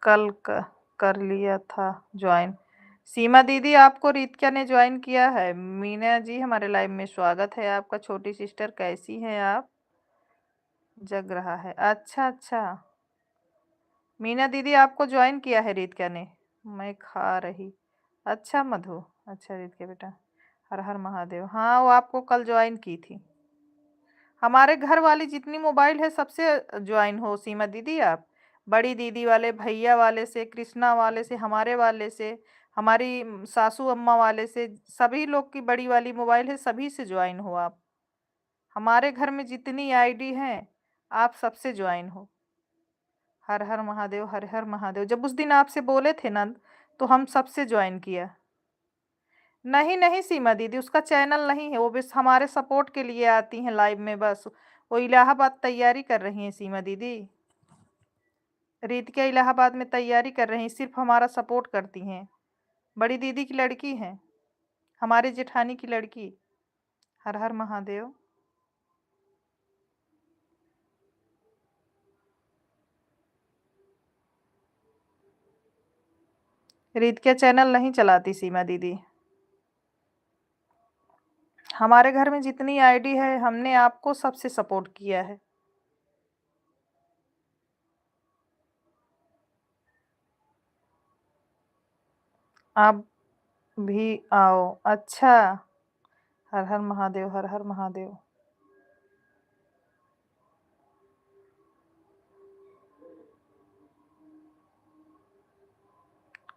[SPEAKER 1] कल कर लिया था ज्वाइन। सीमा दीदी आपको रितिका ने ज्वाइन किया है। मीना जी हमारे लाइव में स्वागत है आपका। छोटी सिस्टर कैसी हैं आप? जग रहा है, अच्छा अच्छा। मीना दीदी आपको ज्वाइन किया है रितिका ने। मैं खा रही, अच्छा मधु, अच्छा रितिका बेटा। हर हर महादेव। हाँ वो आपको कल ज्वाइन की थी। हमारे घर वाली जितनी मोबाइल है सबसे ज्वाइन हो सीमा दीदी आप। बड़ी दीदी वाले, भैया वाले से, कृष्णा वाले से, हमारे वाले से, हमारी सासू अम्मा वाले से, सभी लोग की बड़ी वाली मोबाइल है, सभी से ज्वाइन हो आप। हमारे घर में जितनी आईडी हैं आप सबसे ज्वाइन हो। हर हर महादेव, हर हर महादेव। जब उस दिन आपसे बोले थे ना तो हम सबसे ज्वाइन किया। नहीं नहीं सीमा दीदी उसका चैनल नहीं है, वो बस हमारे सपोर्ट के लिए आती हैं लाइव में बस। वो इलाहाबाद तैयारी कर रही हैं सीमा दीदी। रितिका इलाहाबाद में तैयारी कर रही हैं, सिर्फ हमारा सपोर्ट करती हैं। बड़ी दीदी की लड़की हैं, हमारे जेठानी की लड़की। हर हर महादेव। रितिका चैनल नहीं चलाती सीमा दीदी। हमारे घर में जितनी आईडी है हमने आपको सबसे सपोर्ट किया है। आप भी आओ। अच्छा। हर हर महादेव, हर हर महादेव।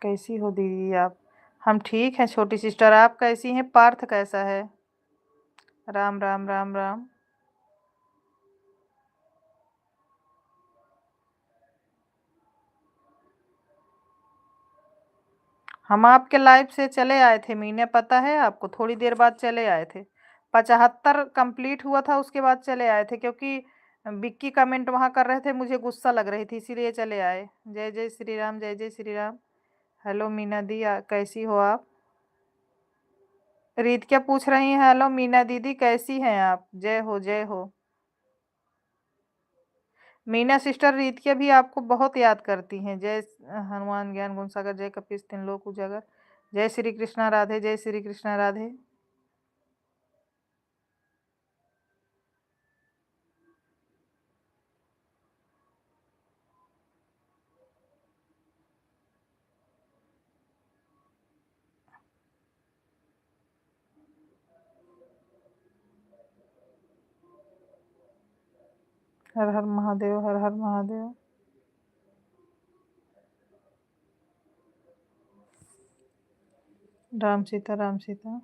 [SPEAKER 1] कैसी हो दीदी आप? हम ठीक हैं छोटी सिस्टर, आप कैसी हैं? पार्थ कैसा है? राम राम राम राम। हम आपके लाइव से चले आए थे मीने, पता है आपको? थोड़ी देर बाद चले आए थे। 75 कंप्लीट हुआ था उसके बाद चले आए थे, क्योंकि विक्की कमेंट वहां कर रहे थे, मुझे गुस्सा लग रही थी, इसीलिए चले आए। जय जय श्री राम, जय जय श्री राम। हेलो मीना दी, कैसी हो आप? रीत क्या पूछ रही हैं? हेलो मीना दीदी, कैसी हैं आप? जय हो, जय हो। मीना सिस्टर रीतिया भी आपको बहुत याद करती हैं। जय हनुमान ज्ञान गुण सागर, जय कपीस तीन लोक उजागर। जय श्री कृष्णा राधे, जय श्री कृष्णा राधे। हर हर महादेव, हर हर महादेव। राम सीता, राम सीता।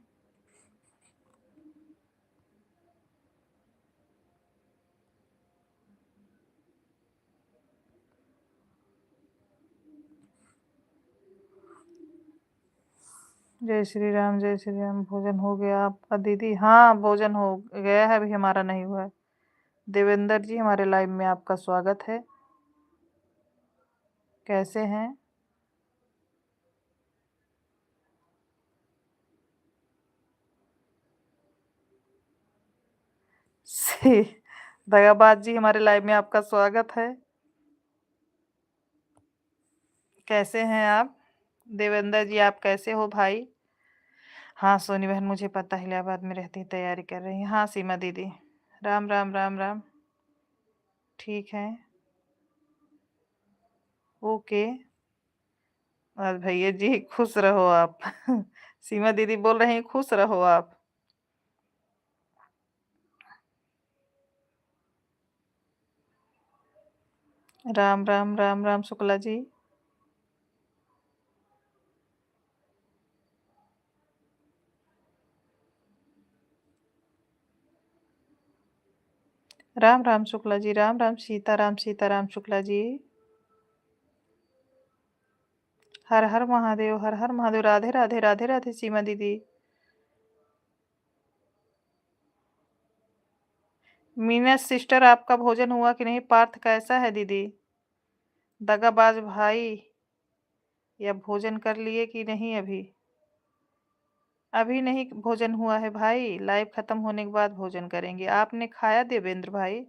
[SPEAKER 1] जय श्री राम, जय श्री राम। भोजन हो गया आपका दीदी? हाँ, भोजन हो गया है, अभी हमारा नहीं हुआ है। देवेंद्र जी, हमारे लाइव में आपका स्वागत है। कैसे हैं? सी दगाबाज जी, हमारे लाइव में आपका स्वागत है। कैसे हैं आप? देवेंद्र जी, आप कैसे हो भाई? हाँ सोनी बहन, मुझे पता है, इलाहाबाद में रहती, तैयारी कर रही हैं। हाँ सीमा दीदी। राम राम राम राम। ठीक है। ओके। और भैया जी खुश रहो आप। सीमा दीदी बोल रही हैं खुश रहो आप। राम राम राम राम शुक्ला जी। राम राम शुक्ला जी, राम राम सीता राम शुक्ला जी। हर हर महादेव, हर हर महादेव। राधे राधे, राधे राधे सीमा दीदी। मीनस सिस्टर, आपका भोजन हुआ कि नहीं? पार्थ कैसा है दीदी? दगाबाज भाई, या भोजन कर लिए कि नहीं अभी? अभी नहीं भोजन हुआ है भाई, लाइव खत्म होने के बाद भोजन करेंगे। आपने खाया देवेंद्र भाई?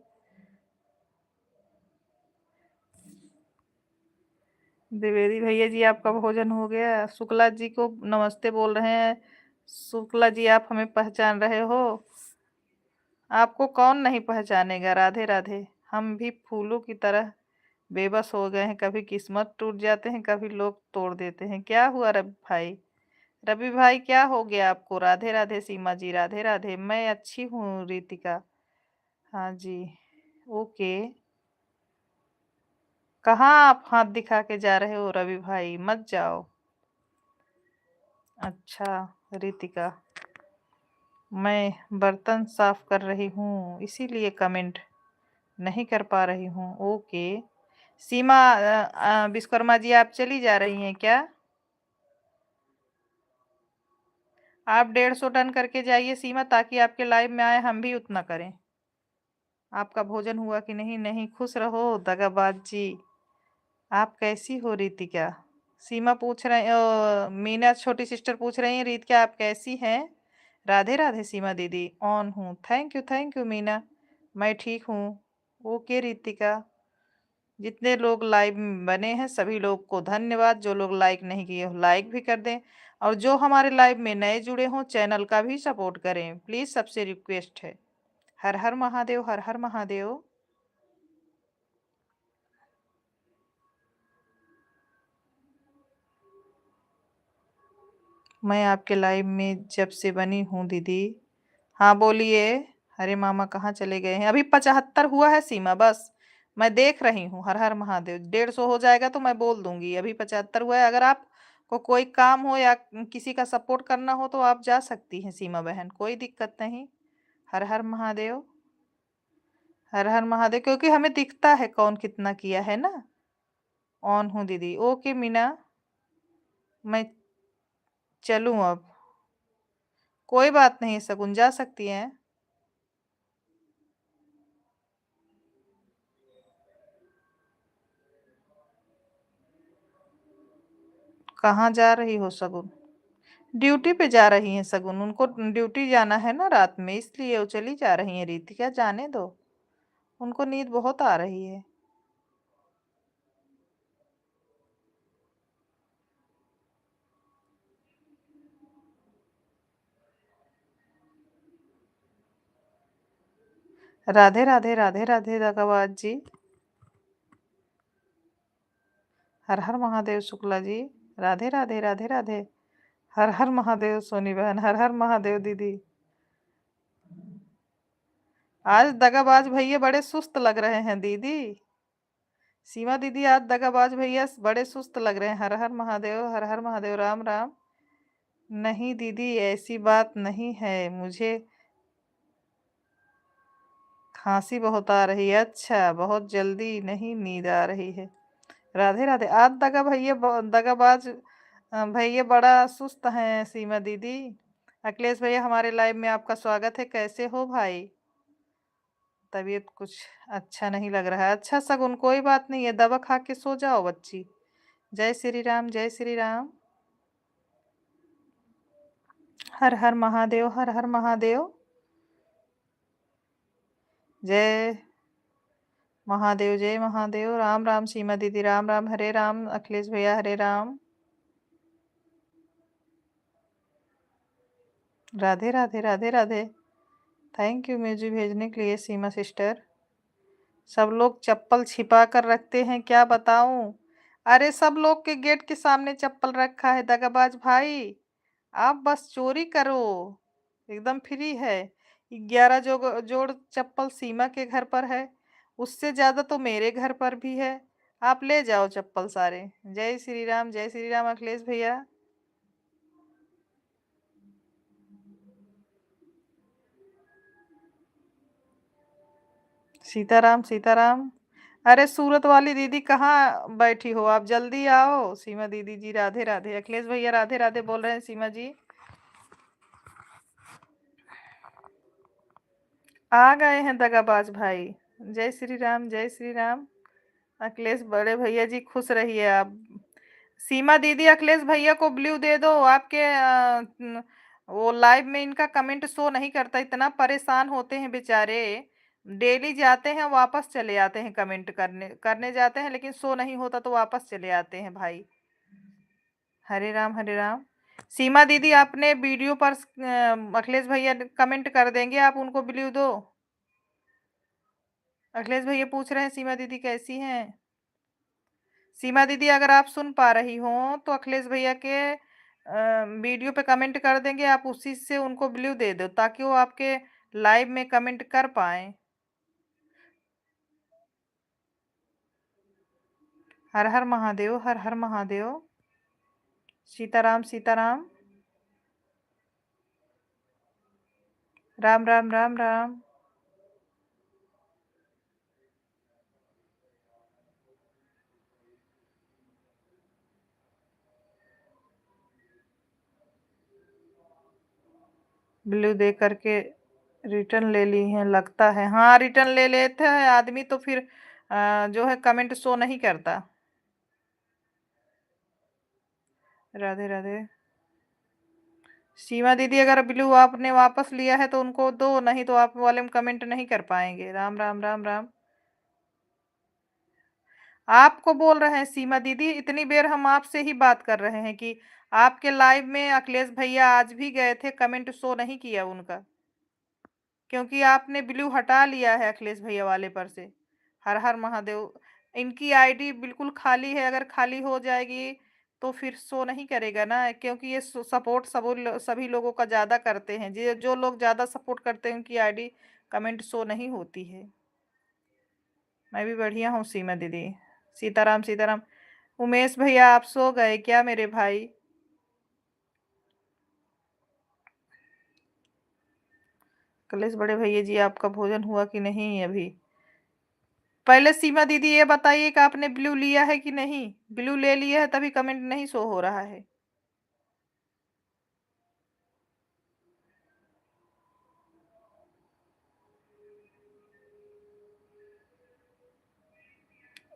[SPEAKER 1] द्विवेदी भैया जी, आपका भोजन हो गया? शुक्ला जी को नमस्ते बोल रहे हैं। शुक्ला जी, आप हमें पहचान रहे हो? आपको कौन नहीं पहचानेगा? राधे राधे। हम भी फूलों की तरह बेबस हो गए हैं, कभी किस्मत टूट जाते हैं, कभी लोग तोड़ देते हैं। क्या हुआ रवि भाई? रवि भाई, क्या हो गया आपको? राधे राधे सीमा जी, राधे राधे। मैं अच्छी हूँ रितिका। हाँ जी। ओके। कहाँ आप हाथ दिखा के जा रहे हो रवि भाई? मत जाओ। अच्छा। रितिका, मैं बर्तन साफ कर रही हूँ, इसीलिए कमेंट नहीं कर पा रही हूँ। ओके। सीमा विश्वकर्मा जी, आप चली जा रही हैं क्या? आप 150 टन करके जाइए सीमा, ताकि आपके लाइव में आए, हम भी उतना करें। आपका भोजन हुआ कि नहीं? नहीं, खुश रहो दगाबाज जी। आप कैसी हो रितिका? सीमा पूछ रहे मीना छोटी सिस्टर पूछ रही हैं, रीत क्या आप कैसी हैं? राधे राधे सीमा दीदी, ऑन हूँ। Thank you Meena. मैं ठीक हूँ। ओके रितिका। जितने लोग लाइव में बने हैं सभी लोग को धन्यवाद। जो लोग लाइक नहीं किए हो लाइक भी कर दें, और जो हमारे लाइव में नए जुड़े हों चैनल का भी सपोर्ट करें प्लीज, सबसे रिक्वेस्ट है। हर हर महादेव, हर हर महादेव। मैं आपके लाइव में जब से बनी हूँ दीदी। हाँ, बोलिए। अरे मामा कहाँ चले गए हैं? अभी 75 हुआ है सीमा, बस मैं देख रही हूँ। हर हर महादेव। 150 हो जाएगा तो मैं बोल दूंगी। अभी 75 हुआ है। अगर आपको कोई काम हो या किसी का सपोर्ट करना हो तो आप जा सकती हैं सीमा बहन, कोई दिक्कत नहीं। हर हर महादेव। हर हर महादेव, क्योंकि हमें दिखता है कौन कितना किया है ना। ऑन हूँ दीदी। ओके मीना, मैं चलूं अब? कोई बात नहीं शगुन, जा सकती हैं। कहाँ जा रही हो शगुन? ड्यूटी पे जा रही हैं शगुन, उनको ड्यूटी जाना है ना रात में, इसलिए वो चली जा रही हैं। रीतिका जाने दो, उनको नींद बहुत आ रही है। राधे राधे राधे राधे दगाबाज जी। हर हर महादेव शुक्ला जी। राधे राधे राधे राधे। हर हर महादेव सोनी बहन। हर हर महादेव दीदी। आज दगाबाज भैया बड़े सुस्त लग रहे हैं दीदी। सीमा दीदी, आज दगाबाज भैया बड़े सुस्त लग रहे हैं। हर हर महादेव, हर हर महादेव, राम राम। नहीं दीदी, ऐसी बात नहीं है, मुझे खांसी बहुत आ रही है। अच्छा, बहुत जल्दी नहीं नींद आ रही है। राधे राधे। आज दगाबाज भैया बड़ा सुस्त हैं सीमा दीदी। अखिलेश भैया, हमारे लाइव में आपका स्वागत है। कैसे हो भाई? तबीयत कुछ अच्छा नहीं लग रहा है। अच्छा सगुन, कोई बात नहीं है, दवा खा के सो जाओ बच्ची। जय श्री राम, जय श्री राम। हर हर महादेव, हर हर महादेव। जय महादेव, जय महादेव। राम राम सीमा दीदी, राम राम। हरे राम अखिलेश भैया, Hare Ram. Radhe Radhe Radhe Radhe. Thank you music भेजने के लिए सीमा सिस्टर। सब लोग चप्पल छिपा कर रखते हैं, क्या बताऊं? अरे सब लोग के गेट के सामने चप्पल रखा है दगाबाज भाई। आप बस चोरी करो, एकदम फ्री है। 11 जोड़ चप्पल सीमा के घर पर है, उससे ज्यादा तो मेरे घर पर भी है। आप ले जाओ चप्पल सारे। जय श्री राम, जय श्री राम अखिलेश भैया। सीताराम सीताराम। अरे सूरत वाली दीदी कहाँ बैठी हो? आप जल्दी आओ। सीमा दीदी जी राधे राधे। अखिलेश भैया राधे राधे बोल रहे हैं सीमा जी। आ गए हैं दगाबाज भाई। जय श्री राम, जय श्री राम। अखिलेश बड़े भैया जी खुश रहिए आप। सीमा दीदी, अखिलेश भैया को ब्लू दे दो। आपके वो लाइव में इनका कमेंट शो नहीं करता, इतना परेशान होते हैं बेचारे। डेली जाते हैं वापस चले आते हैं, कमेंट करने करने जाते हैं लेकिन शो नहीं होता तो वापस चले आते हैं भाई। हरे राम, हरे राम। सीमा दीदी, आपने वीडियो पर अखिलेश भैया कमेंट कर देंगे, आप उनको ब्लू दो। अखिलेश भैया पूछ रहे हैं सीमा दीदी कैसी हैं। सीमा दीदी, अगर आप सुन पा रही हो तो अखिलेश भैया के वीडियो पे कमेंट कर देंगे, आप उसी से उनको ब्लू दे दो ताकि वो आपके लाइव में कमेंट कर पाए। हर हर महादेव, हर हर महादेव। सीताराम सीताराम। राम राम राम राम। ब्लू दे करके रिटर्न ले ली है लगता है। हाँ, रिटर्न ले लेते हैं आदमी तो फिर जो है कमेंट शो नहीं करता। राधे राधे। सीमा दीदी, अगर ब्लू आपने वापस लिया है तो उनको दो, नहीं तो आप वाले में कमेंट नहीं कर पाएंगे। राम राम राम राम। आपको बोल रहे हैं सीमा दीदी, इतनी देर हम आपसे ही बात कर रहे हैं कि आपके लाइव में अखिलेश भैया आज भी गए थे, कमेंट शो नहीं किया उनका, क्योंकि आपने ब्लू हटा लिया है अखिलेश भैया वाले पर से। हर हर महादेव। इनकी आईडी बिल्कुल खाली है, अगर खाली हो जाएगी तो फिर शो नहीं करेगा ना, क्योंकि ये सपोर्ट सभी लोगों का ज़्यादा करते हैं। जो लोग ज़्यादा सपोर्ट करते हैं उनकी आईडी कमेंट शो नहीं होती है। मैं भी बढ़िया हूँ सीमा दीदी। सीताराम सीताराम। उमेश भैया आप सो गए क्या मेरे भाई? कलेश बड़े भैया जी आपका भोजन हुआ कि नहीं अभी? पहले सीमा दीदी ये बताइए कि आपने ब्लू लिया है कि नहीं? ब्लू ले लिया है तभी कमेंट नहीं शो हो रहा है।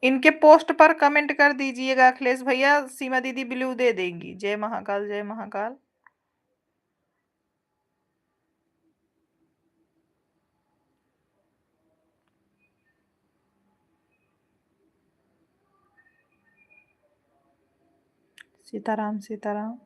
[SPEAKER 1] इनके पोस्ट पर कमेंट कर दीजिएगा अखिलेश भैया, सीमा दीदी ब्लू दे देंगी। जय महाकाल जय महाकाल। सीताराम सीताराम।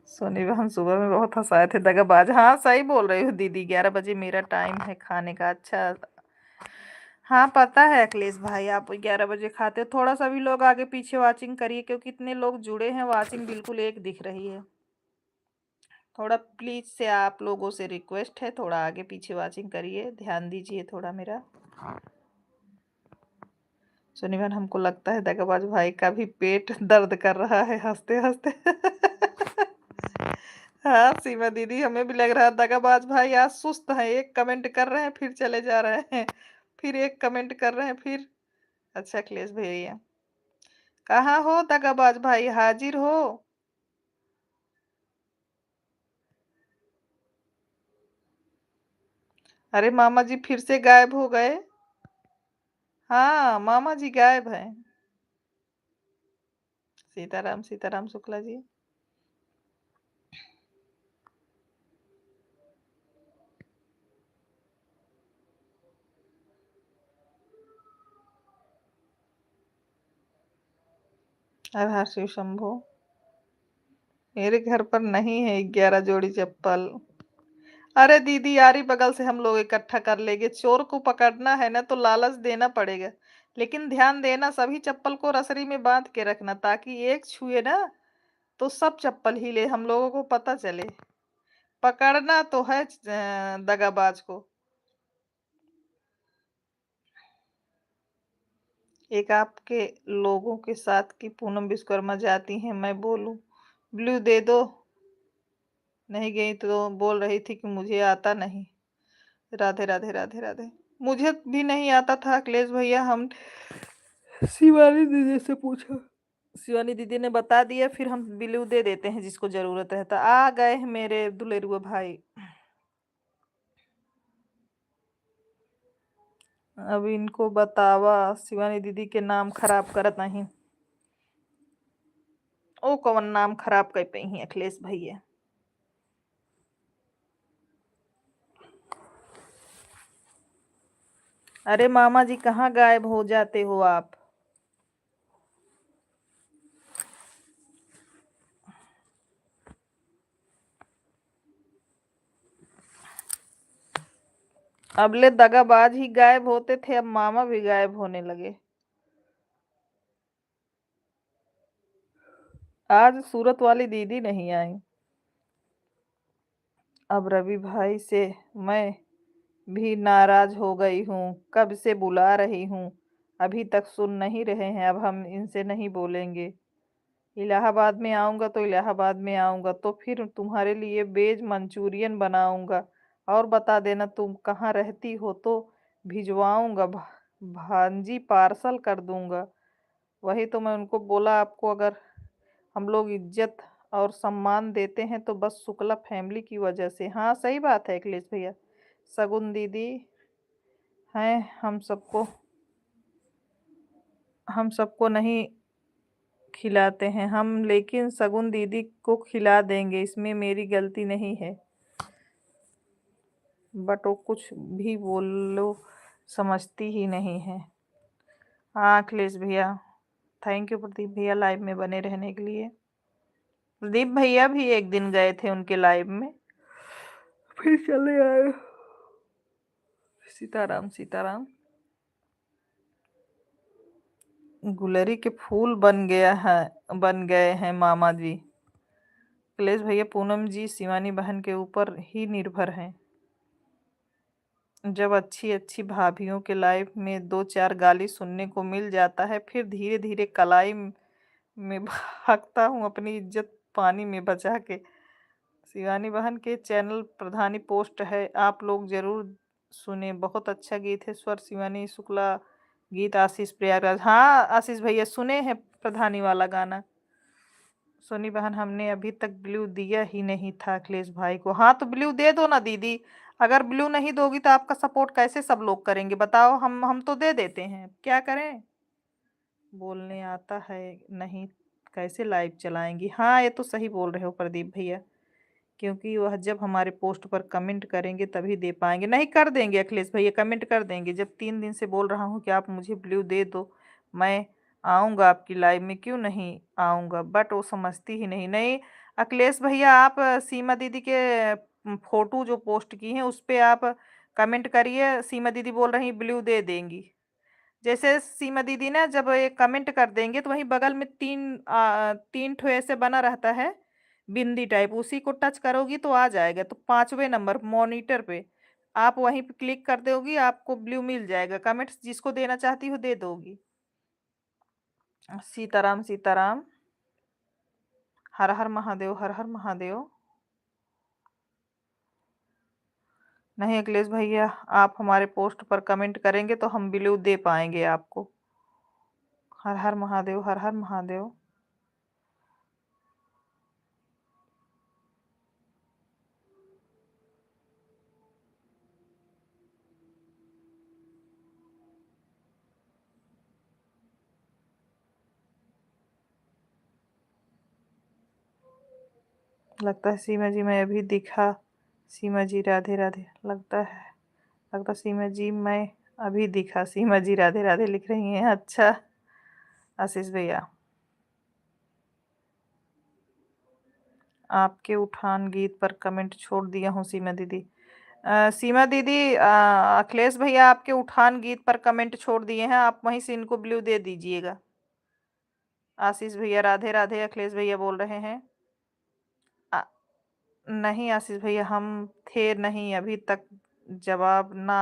[SPEAKER 1] सोनी बहन सुबह में बहुत हंसाए थे दगाबाज। हाँ सही बोल रही हो दीदी, 11 बजे मेरा टाइम है खाने का। अच्छा हाँ पता है अखिलेश भाई, आप 11 बजे खाते हो। थोड़ा सा भी लोग आगे पीछे वाचिंग करिए, क्योंकि इतने लोग जुड़े हैं, वाचिंग बिल्कुल एक दिख रही है। थोड़ा प्लीज से आप लोगों से रिक्वेस्ट है, थोड़ा आगे पीछे वाचिंग करिए, ध्यान दीजिए थोड़ा मेरा। सोनी बहन हमको लगता है दगाबाज भाई का भी पेट दर्द कर रहा है हंसते हंसते। हाँ सीमा दीदी हमें भी लग रहा है दगाबाज भाई आज सुस्त है। एक कमेंट कर रहे हैं फिर चले जा रहे हैं, फिर एक कमेंट कर रहे हैं फिर। अच्छा अखिलेश भैया कहाँ हो दगाबाज भाई, हाजिर हो? अरे मामा जी फिर से गायब हो गए। हाँ मामा जी गायब हैं। सीताराम सीताराम शुक्ला जी। हर हर शिव शंभो। मेरे घर पर नहीं है 11 जोड़ी चप्पल। अरे दीदी यारी बगल से हम लोग इकट्ठा कर लेंगे। चोर को पकड़ना है ना तो लालच देना पड़ेगा, लेकिन ध्यान देना सभी चप्पल को रसरी में बांध के रखना, ताकि एक छुए ना तो सब चप्पल हिले, हम लोगों को पता चले। पकड़ना तो है दगाबाज को। एक आपके लोगों के साथ की पूनम विश्वकर्मा जाती हैं, मैं बोलूं ब्लू दे दो? नहीं गई तो बोल रही थी कि मुझे आता नहीं। राधे राधे राधे राधे। मुझे भी नहीं आता था अखिलेश भैया, हम शिवानी दीदी से पूछा, शिवानी दीदी ने बता दिया, फिर हम ब्लू दे देते हैं जिसको जरूरत रहता। आ गए हैं मेरे दुलेरुआ भाई। अब इनको बतावा शिवानी दीदी के नाम खराब करत नहीं। ओ कौन नाम खराब कर पई ही अखिलेश भैया? अरे मामा जी कहाँ गायब हो जाते हो आप? अबले दगाबाज ही गायब होते थे, अब मामा भी गायब होने लगे। आज सूरत वाली दीदी नहीं आई। अब रवि भाई से मैं भी नाराज हो गई हूँ, कब से बुला रही हूँ, अभी तक सुन नहीं रहे हैं। अब हम इनसे नहीं बोलेंगे। इलाहाबाद में आऊंगा तो इलाहाबाद में आऊंगा तो फिर तुम्हारे लिए वेज मंचूरियन बनाऊंगा, और बता देना तुम कहाँ रहती हो तो भिजवाऊंगा। भांजी पार्सल कर दूंगा। वही तो मैं उनको बोला, आपको अगर हम लोग इज्जत और सम्मान देते हैं तो बस शुक्ला फैमिली की वजह से। हाँ सही बात है अखिलेश भैया। सगुन दीदी हैं, हम सबको नहीं खिलाते हैं हम, लेकिन सगुन दीदी को खिला देंगे, इसमें मेरी गलती नहीं है। बट वो कुछ भी बोलो समझती ही नहीं है। हाँ अखिलेश भैया। थैंक यू प्रदीप भैया लाइव में बने रहने के लिए। प्रदीप भैया भी एक दिन गए थे उनके लाइव में, फिर चले आए। सीताराम सीताराम। गुलरी के फूल बन गए हैं मामा जी। अखिलेश भैया पूनम जी शिवानी बहन के ऊपर ही निर्भर हैं। जब अच्छी अच्छी भाभियों के लाइफ में दो चार गाली सुनने को मिल जाता है, फिर धीरे धीरे कलाई में भागता हूँ अपनी इज्जत पानी में बचा के। शिवानी बहन के चैनल प्रधानी पोस्ट है, आप लोग जरूर सुने, बहुत अच्छा गीत है। स्वर शिवानी शुक्ला, गीत आशीष प्रयागराज। हाँ आशीष भैया सुने हैं प्रधानी वाला गाना। सोनी बहन हमने अभी तक ब्लू दिया ही नहीं था अखिलेश भाई को। हाँ तो ब्लू दे दो ना दीदी। अगर ब्लू नहीं दोगी तो आपका सपोर्ट कैसे सब लोग करेंगे बताओ। हम तो दे देते हैं, क्या करें। बोलने आता है नहीं, कैसे लाइव चलाएंगी। हाँ ये तो सही बोल रहे हो प्रदीप भैया, क्योंकि वह जब हमारे पोस्ट पर कमेंट करेंगे तभी दे पाएंगे। नहीं कर देंगे अखिलेश भैया, कमेंट कर देंगे। जब 3 दिन से बोल रहा हूँ कि आप मुझे ब्लू दे दो, मैं आऊँगा आपकी लाइव में, क्यों नहीं आऊँगा, बट वो समझती ही नहीं। नहीं अखिलेश भैया, आप सीमा दीदी के फोटो जो पोस्ट की हैं उस पे आप कमेंट करिए। सीमा दीदी बोल रही ब्लू दे देंगी। जैसे सीमा दीदी ना जब ये कमेंट कर देंगे तो वहीं बगल में तीन ठो ऐसे बना रहता है बिंदी टाइप, उसी को टच करोगी तो आ जाएगा। तो 5वें नंबर मॉनिटर पे आप वहीं पे क्लिक कर दोगी, आपको ब्लू मिल जाएगा। कमेंट्स जिसको देना चाहती हो दे दोगी। सीताराम सीताराम। हर हर महादेव, हर हर महादेव। नहीं अखिलेश भैया, आप हमारे पोस्ट पर कमेंट करेंगे तो हम ब्लू दे पाएंगे आपको। हर हर महादेव, हर हर महादेव। लगता है सीमा जी मैं अभी दिखा। सीमा जी राधे राधे। लगता सीमा जी मैं अभी दिखा। सीमा जी राधे राधे लिख रही हैं। अच्छा आशीष भैया, आपके उठान गीत पर कमेंट छोड़ दिया हूँ सीमा दीदी। सीमा दीदी, अखिलेश भैया आपके उठान गीत पर कमेंट छोड़ दिए हैं, आप वहीं से इनको ब्लू दे दीजिएगा। आशीष भैया राधे राधे, अखिलेश भैया बोल रहे हैं। आ, नहीं आशीष भैया, हम थे नहीं अभी तक, जवाब ना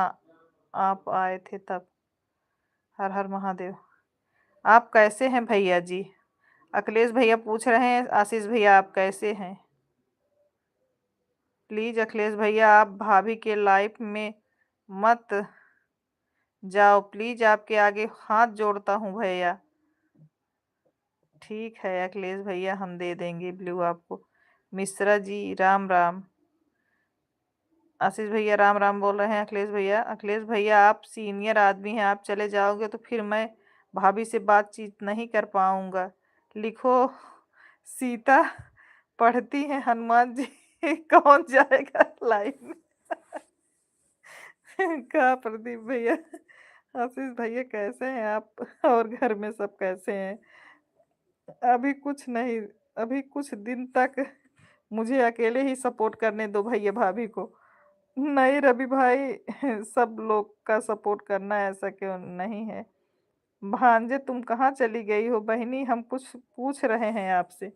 [SPEAKER 1] आप आए थे तब। हर हर महादेव। आप कैसे हैं भैया जी। अखिलेश भैया पूछ रहे हैं आशीष भैया आप कैसे हैं। प्लीज अखिलेश भैया आप भाभी के लाइफ में मत जाओ प्लीज, आपके आगे हाथ जोड़ता हूँ भैया। ठीक है अखिलेश भैया, हम दे देंगे ब्लू आपको। मिश्रा जी राम राम। आशीष भैया राम राम बोल रहे हैं। अखिलेश भैया आप सीनियर आदमी हैं, आप चले जाओगे तो फिर मैं भाभी से बातचीत नहीं कर पाऊंगा। लिखो सीता पढ़ती है हनुमान जी कौन जाएगा लाइन में। कहा प्रदीप भैया। आशीष भैया कैसे हैं आप, और घर में सब कैसे हैं। अभी कुछ नहीं, अभी कुछ दिन तक मुझे अकेले ही सपोर्ट करने दो भैया भाभी को। नहीं रवि भाई, सब लोग का सपोर्ट करना है, ऐसा क्यों नहीं है। भांजे तुम कहाँ चली गई हो बहनी, हम कुछ पूछ रहे हैं आपसे।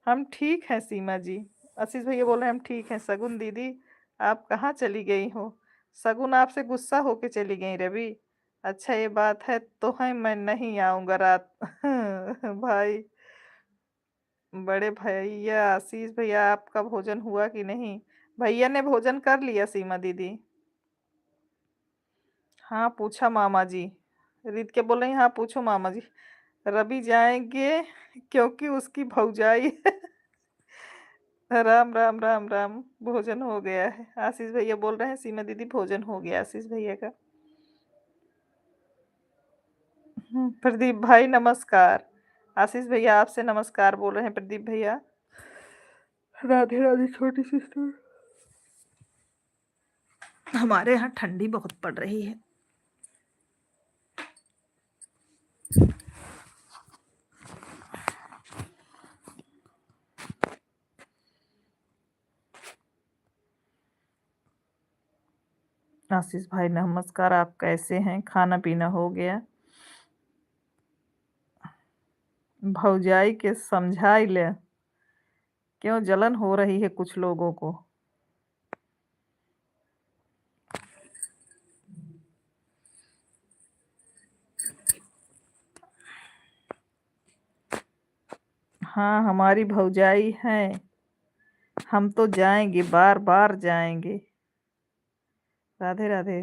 [SPEAKER 1] हम ठीक हैं सीमा जी। आशीष भैया बोल रहे हैं हम ठीक हैं। सगुन दीदी आप कहाँ चली गई हो। सगुन आपसे गुस्सा होके चली गई रवि। अच्छा ये बात है तो है, मैं नहीं आऊँगा रात भाई। बड़े भैया आशीष भैया आपका भोजन हुआ कि नहीं। भैया ने भोजन कर लिया सीमा दीदी। हाँ पूछा मामा जी। रीत के बोल रही हाँ पूछो मामा जी। रवि जाएंगे क्योंकि उसकी भौजाई राम राम राम राम। भोजन हो गया है आशीष भैया बोल रहे हैं। सीमा दीदी भोजन हो गया आशीष भैया का। प्रदीप भाई नमस्कार। आशीष भैया आपसे नमस्कार बोल रहे हैं प्रदीप भैया। राधे राधे छोटी सिस्टर। हमारे यहाँ ठंडी बहुत पड़ रही है। आशीष भाई नमस्कार, आप कैसे हैं? खाना पीना हो गया? भौजाई के समझाई ले, क्यों जलन हो रही है कुछ लोगों को। हाँ, हमारी भौजाई है, हम तो जाएंगे, बार बार जाएंगे। राधे राधे।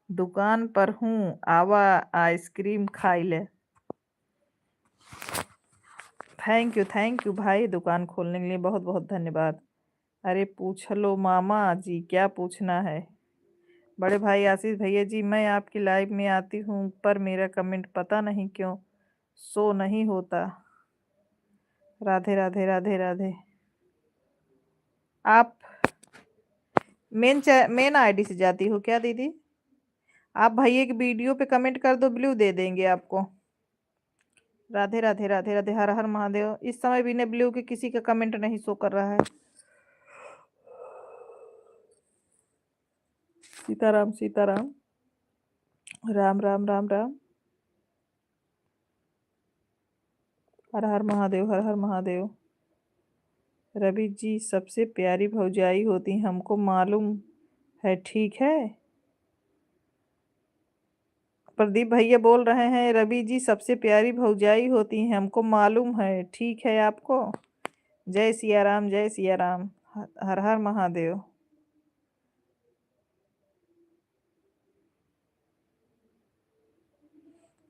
[SPEAKER 1] दुकान पर हूँ, आवा आइसक्रीम खाई ले। थैंक यू भाई, दुकान खोलने के लिए बहुत बहुत धन्यवाद। अरे पूछ लो मामा जी, क्या पूछना है? बड़े भाई आशीष भैया जी, मैं आपकी लाइव में आती हूँ पर मेरा कमेंट पता नहीं क्यों शो नहीं होता। राधे राधे राधे राधे। आप मेन आईडी से जाती हो क्या दीदी? आप भैया की वीडियो पे कमेंट कर दो, ब्लू दे देंगे आपको। राधे राधे राधे राधे, हर हर महादेव। इस समय बिना ब्लू के किसी का कमेंट नहीं शो कर रहा है। सीताराम सीताराम, राम राम राम राम, हर हर महादेव, हर हर महादेव। रवि जी सबसे प्यारी भौजाई होती हमको मालूम है, ठीक है। प्रदीप भैया बोल रहे हैं रवि जी सबसे प्यारी भौजाई होती हैं हमको मालूम है, ठीक है आपको। जय सिया राम, जय सिया राम, हर हर महादेव।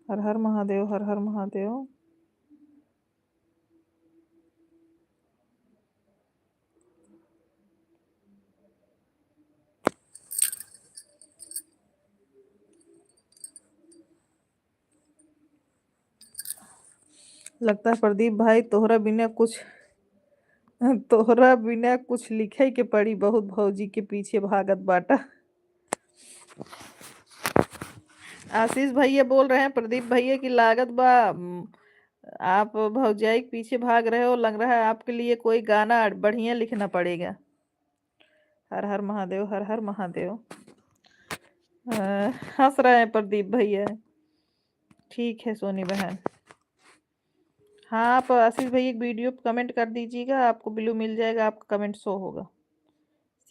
[SPEAKER 1] हर हर महादेव, हर हर महादेव। लगता है प्रदीप भाई तोहरा बिना कुछ लिखे के पड़ी बहुत भौजी के पीछे भागत बाटा। आशीष भैया बोल रहे हैं प्रदीप भैया की लागत बा आप भौजाई के पीछे भाग रहे हो, लग रहा है आपके लिए कोई गाना बढ़िया लिखना पड़ेगा। हर हर महादेव, हर हर महादेव। अ, हंस रहे हैं प्रदीप भैया। ठीक है सोनी बहन। हाँ, आप आशीष भैया की वीडियो पे कमेंट कर दीजिएगा, आपको ब्लू मिल जाएगा, आपका कमेंट शो होगा।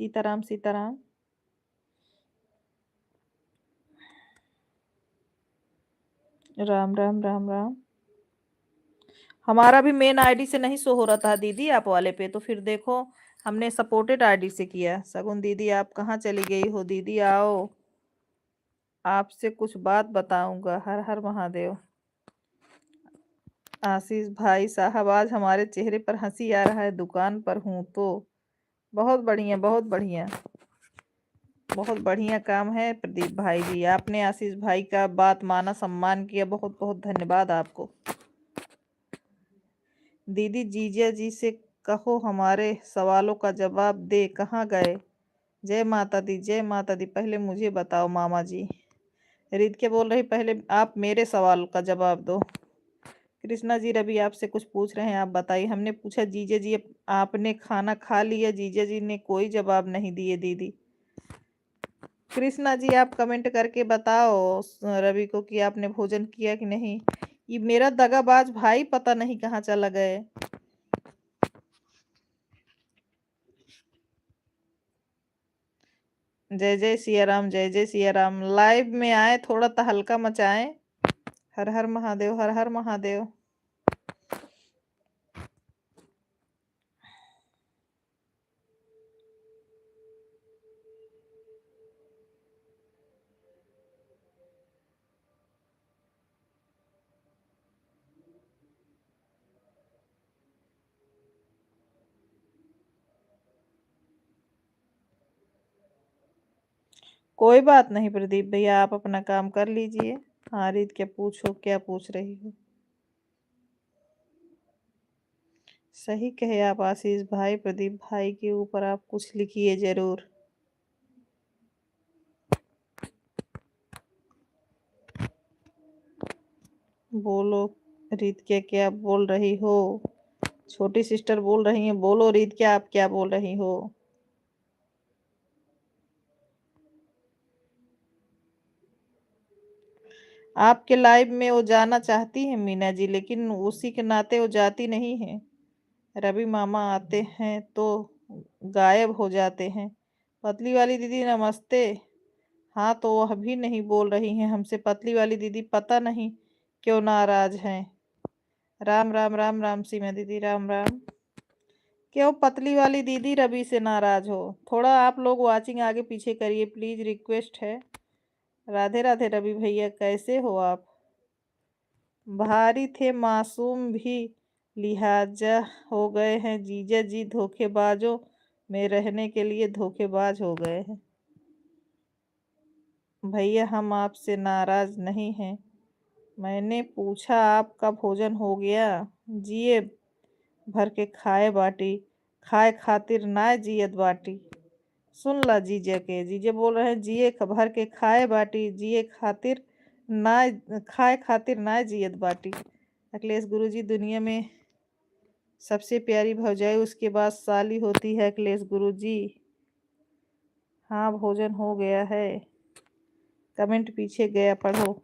[SPEAKER 1] सीताराम सीताराम। राम राम राम राम। हमारा भी मेन आईडी से नहीं शो हो रहा था दीदी आप वाले पे, तो फिर देखो हमने सपोर्टेड आईडी से किया। सगुन दीदी आप कहाँ चली गई हो? दीदी आओ, आपसे कुछ बात बताऊंगा। हर हर महादेव। आशीष भाई साहब आज हमारे चेहरे पर हंसी आ रहा है, दुकान पर हूँ तो। बहुत बढ़िया बहुत बढ़िया, बहुत बढ़िया काम है प्रदीप भाई जी, आपने आशीष भाई का बात माना, सम्मान किया, बहुत बहुत धन्यवाद आपको। दीदी जीजा जी से कहो हमारे सवालों का जवाब दे, कहाँ गए? जय माता दी, जय माता दी। पहले मुझे बताओ मामा जी। रीत क्या बोल रही, पहले आप मेरे सवाल का जवाब दो। कृष्णा जी रवि आपसे कुछ पूछ रहे हैं, आप बताइए। हमने पूछा जीजा जी आपने खाना खा लिया? जीजा जी ने कोई जवाब नहीं दिए दीदी। कृष्णा जी आप कमेंट करके बताओ रवि को कि आपने भोजन किया कि नहीं। ये मेरा दगाबाज भाई पता नहीं कहाँ चला गए। जय जय सिया राम, जय जय सिया राम। लाइव में आए, थोड़ा तहलका मचाएं। हर हर महादेव, हर हर महादेव। कोई बात नहीं प्रदीप भैया, आप अपना काम कर लीजिए। हाँ रीत क्या पूछो, क्या पूछ रही हो? सही कहे आप आशीष भाई, प्रदीप भाई के ऊपर आप कुछ लिखिए जरूर। बोलो रीत क्या क्या बोल रही हो? छोटी सिस्टर बोल रही हैं, बोलो रीत क्या आप क्या बोल रही हो? आपके लाइव में वो जाना चाहती है मीना जी, लेकिन उसी के नाते वो जाती नहीं है। रवि मामा आते हैं तो गायब हो जाते हैं। पतली वाली दीदी नमस्ते। हाँ, तो वह भी नहीं बोल रही हैं हमसे। पतली वाली दीदी पता नहीं क्यों नाराज हैं। राम राम राम राम सीमा दीदी, राम राम। क्यों पतली वाली दीदी रवि से नाराज हो? थोड़ा आप लोग वाचिंग आगे पीछे करिए प्लीज, रिक्वेस्ट है। राधे राधे रवि भैया, कैसे हो आप? भारी थे मासूम भी लिहाजा हो गए हैं। जीजा जी धोखेबाजों में रहने के लिए धोखेबाज हो गए हैं। भैया हम आपसे नाराज नहीं हैं। मैंने पूछा आपका भोजन हो गया? जिए भर के खाए बाटी, खाए खातिर ना जियत बाटी। सुन ला जीजे के, जीजे बोल रहे हैं जिए भर के खाए बाटी, जिए खातिर ना, खाए खातिर ना जियत बाटी। अखिलेश गुरुजी दुनिया में सबसे प्यारी भौजाई उसके बाद साली होती है अखिलेश गुरुजी। हाँ भोजन हो गया है। कमेंट पीछे गया पढ़ो।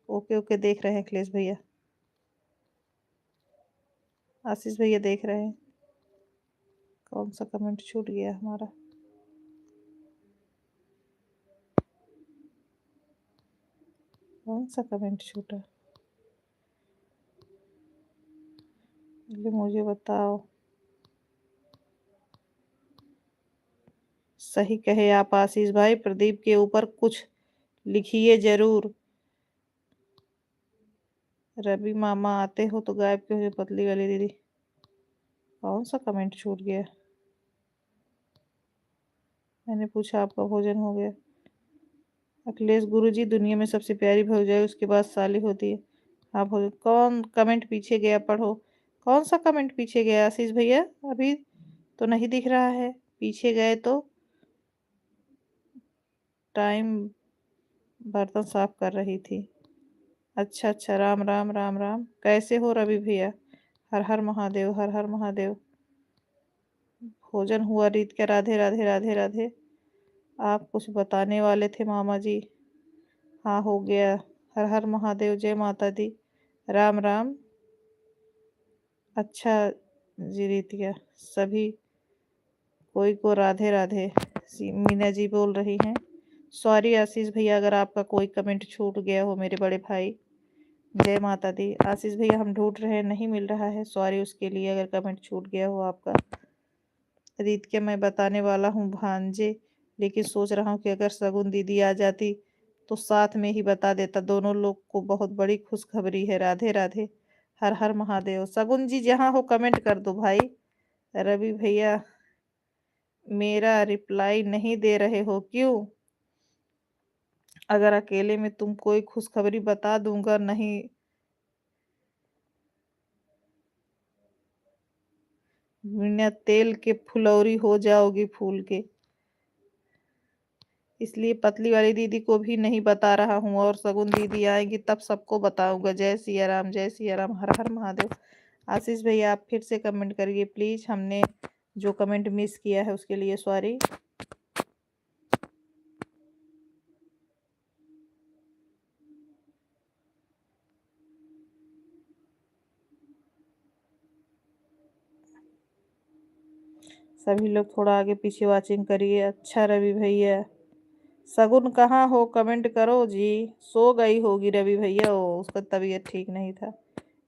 [SPEAKER 1] ओके ओके देख रहे हैं अखिलेश भैया। आशीष भैया देख रहे हैं। कौन सा कमेंट छूट गया हमारा? कौन सा कमेंट छूटा? ये मुझे बताओ। सही कहे आप आशीष भाई, प्रदीप के ऊपर कुछ लिखिए जरूर। रवि मामा आते हो तो गायब क्यों हो पतली वाली दीदी? कौन सा कमेंट छूट गया? मैंने पूछा आपका भोजन हो गया। अखिलेश गुरुजी दुनिया में सबसे प्यारी भौजाई उसके बाद साली होती है। हाँ भोजन। कौन कमेंट पीछे गया पढ़ो। कौन सा कमेंट पीछे गया आशीष भैया? अभी तो नहीं दिख रहा है। पीछे गए तो टाइम बर्तन साफ कर रही थी। अच्छा अच्छा, राम राम राम राम। कैसे हो रवि भैया? हर हर महादेव, हर हर महादेव। भोजन हुआ रीत के? राधे राधे राधे राधे। आप कुछ बताने वाले थे मामा जी? हाँ हो गया। हर हर महादेव, जय माता दी, राम राम। अच्छा जी रीतिया, सभी कोई को राधे राधे। मीना जी बोल रही हैं। सॉरी आशीष भैया अगर आपका कोई कमेंट छूट गया हो मेरे बड़े भाई। जय माता दी। आशीष भैया हम ढूंढ रहे हैं, नहीं मिल रहा है, सॉरी उसके लिए अगर कमेंट छूट गया हो आपका। रीत के मैं बताने वाला हूँ भांजे, लेकिन सोच रहा हूँ कि अगर सगुन दीदी आ जाती तो साथ में ही बता देता। दोनों लोग को बहुत बड़ी खुशखबरी है। राधे राधे, हर हर महादेव। सगुन जी जहाँ हो कमेंट कर दो भाई। रवि भैया मेरा रिप्लाई नहीं दे रहे हो क्यों? अगर अकेले में तुम कोई खुशखबरी बता दूंगा। नहीं बिना तेल के फुलौरी हो जाओगी फूल के। इसलिए पतली वाली दीदी को भी नहीं बता रहा हूँ, और सगुन दीदी आएंगी तब सबको बताऊंगा। जय सिया राम, जय सिया राम, हर हर महादेव। आशीष भैया आप फिर से कमेंट करिए प्लीज। हमने जो कमेंट मिस किया है उसके लिए सॉरी। सभी लोग थोड़ा आगे पीछे वाचिंग करिए। अच्छा रवि भैया। सगुन कहाँ हो? कमेंट करो जी। सो गई होगी रवि भैया, ओ उसका तबीयत ठीक नहीं था।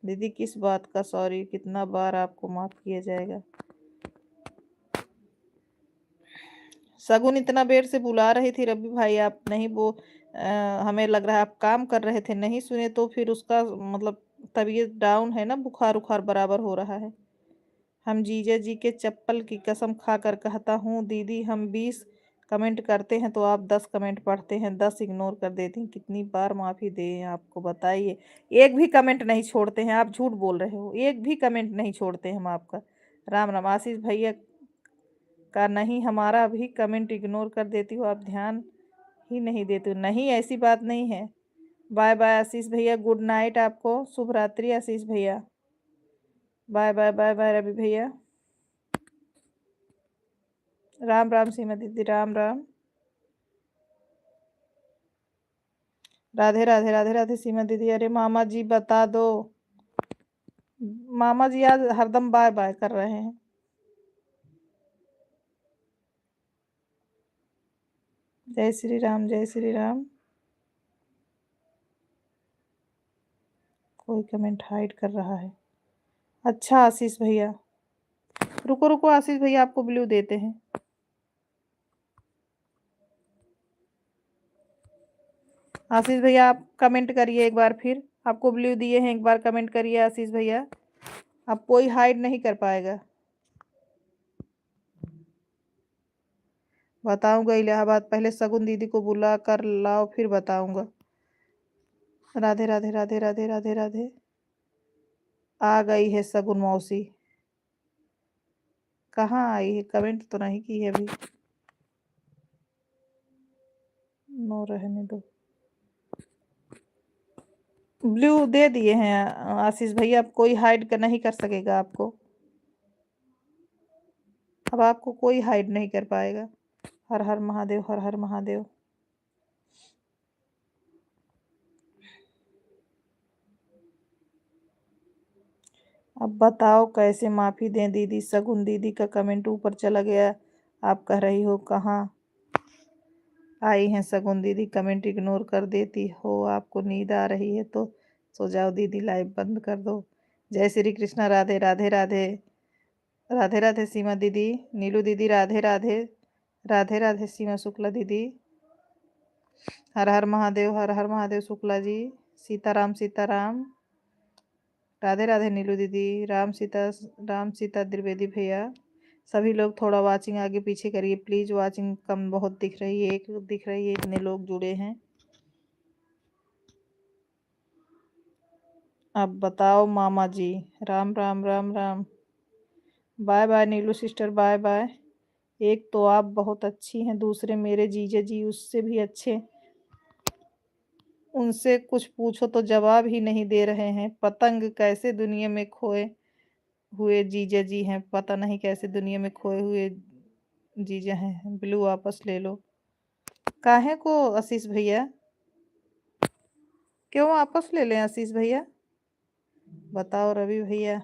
[SPEAKER 1] दीदी किस बात का सॉरी? कितना बार आपको माफ किया जाएगा? सगुन इतना देर से बुला रही थी रवि भाई, आप नहीं वो हमें लग रहा है आप काम कर रहे थे, नहीं सुने तो फिर उसका मतलब तबीयत डाउन है ना, बुखार उखार बराबर हो रहा है। हम जीजा जी के चप्पल की कसम खाकर कहता हूँ दीदी, हम 20 कमेंट करते हैं तो आप 10 कमेंट पढ़ते हैं, 10 इग्नोर कर देती हैं। कितनी बार माफ़ी दें आपको बताइए? एक भी कमेंट नहीं छोड़ते हैं। आप झूठ बोल रहे हो, एक भी कमेंट नहीं छोड़ते हैं हम आपका। राम राम। आशीष भैया का नहीं, हमारा भी कमेंट इग्नोर कर देती हो आप, ध्यान ही नहीं देते हो। नहीं ऐसी बात नहीं है। बाय बाय आशीष भैया, गुड नाइट आपको, शुभ रात्रि आशीष भैया। Bye bye bye bye Ravi भैया। राम राम सीमा दीदी, राम राम। राधे राधे राधे राधे सीमा दीदी। अरे मामा जी बता दो, मामा जी आज हरदम बाय बाय कर रहे हैं। जय श्री राम, जय श्री राम। कोई कमेंट हाइड कर रहा है। अच्छा आशीष भैया, रुको रुको आशीष भैया, आपको ब्लू देते हैं। आशीष भैया आप कमेंट करिए एक बार, फिर आपको ब्लू दिए हैं, एक बार कमेंट करिए आशीष भैया। अब कोई हाइड नहीं कर पाएगा। बताऊंगा इलाहाबाद, पहले सगुन दीदी को बुला कर लाओ फिर बताऊंगा। राधे राधे राधे राधे राधे राधे। आ गई है सगुन मौसी। कहाँ आई है? कमेंट तो नहीं की है अभी। नो रहने दो। ब्लू दे दिए हैं आशीष भैया, अब कोई हाइड कर नहीं कर सकेगा आपको। अब आपको कोई हाइड नहीं कर पाएगा। हर हर महादेव, हर हर महादेव। अब बताओ कैसे माफी दें दीदी? सगुन दीदी का कमेंट ऊपर चला गया। आप कह रही हो कहाँ आई हैं सगुन दीदी? कमेंट इग्नोर कर देती हो। आपको नींद आ रही है तो सो जाओ दीदी, लाइव बंद कर दो। जय श्री कृष्णा। राधे राधे राधे राधे राधे सीमा दीदी, नीलू दीदी राधे राधे राधे राधे सीमा शुक्ला दीदी। हर हर महादेव, हर हर महादेव शुक्ला जी। सीताराम सीताराम। राधे राधे नीलू दीदी। राम सीता द्विवेदी भैया। सभी लोग थोड़ा वाचिंग आगे पीछे करिए प्लीज, वाचिंग कम बहुत दिख रही है, एक दिख रही है, इतने लोग जुड़े हैं। अब बताओ मामा जी। Ram Ram Ram Ram. Bye bye Neelu sister, bye bye. एक तो आप बहुत अच्छी हैं, दूसरे मेरे जीजा जी उससे भी अच्छे। उनसे कुछ पूछो तो जवाब ही नहीं दे रहे हैं। पतंग कैसे दुनिया में खोए हुए जीजा जी हैं, पता नहीं कैसे दुनिया में खोए हुए जीजा हैं। ब्लू वापस ले लो। काहे को आशीष भैया? क्यों वापस ले लें आशीष भैया? बताओ रवि भैया,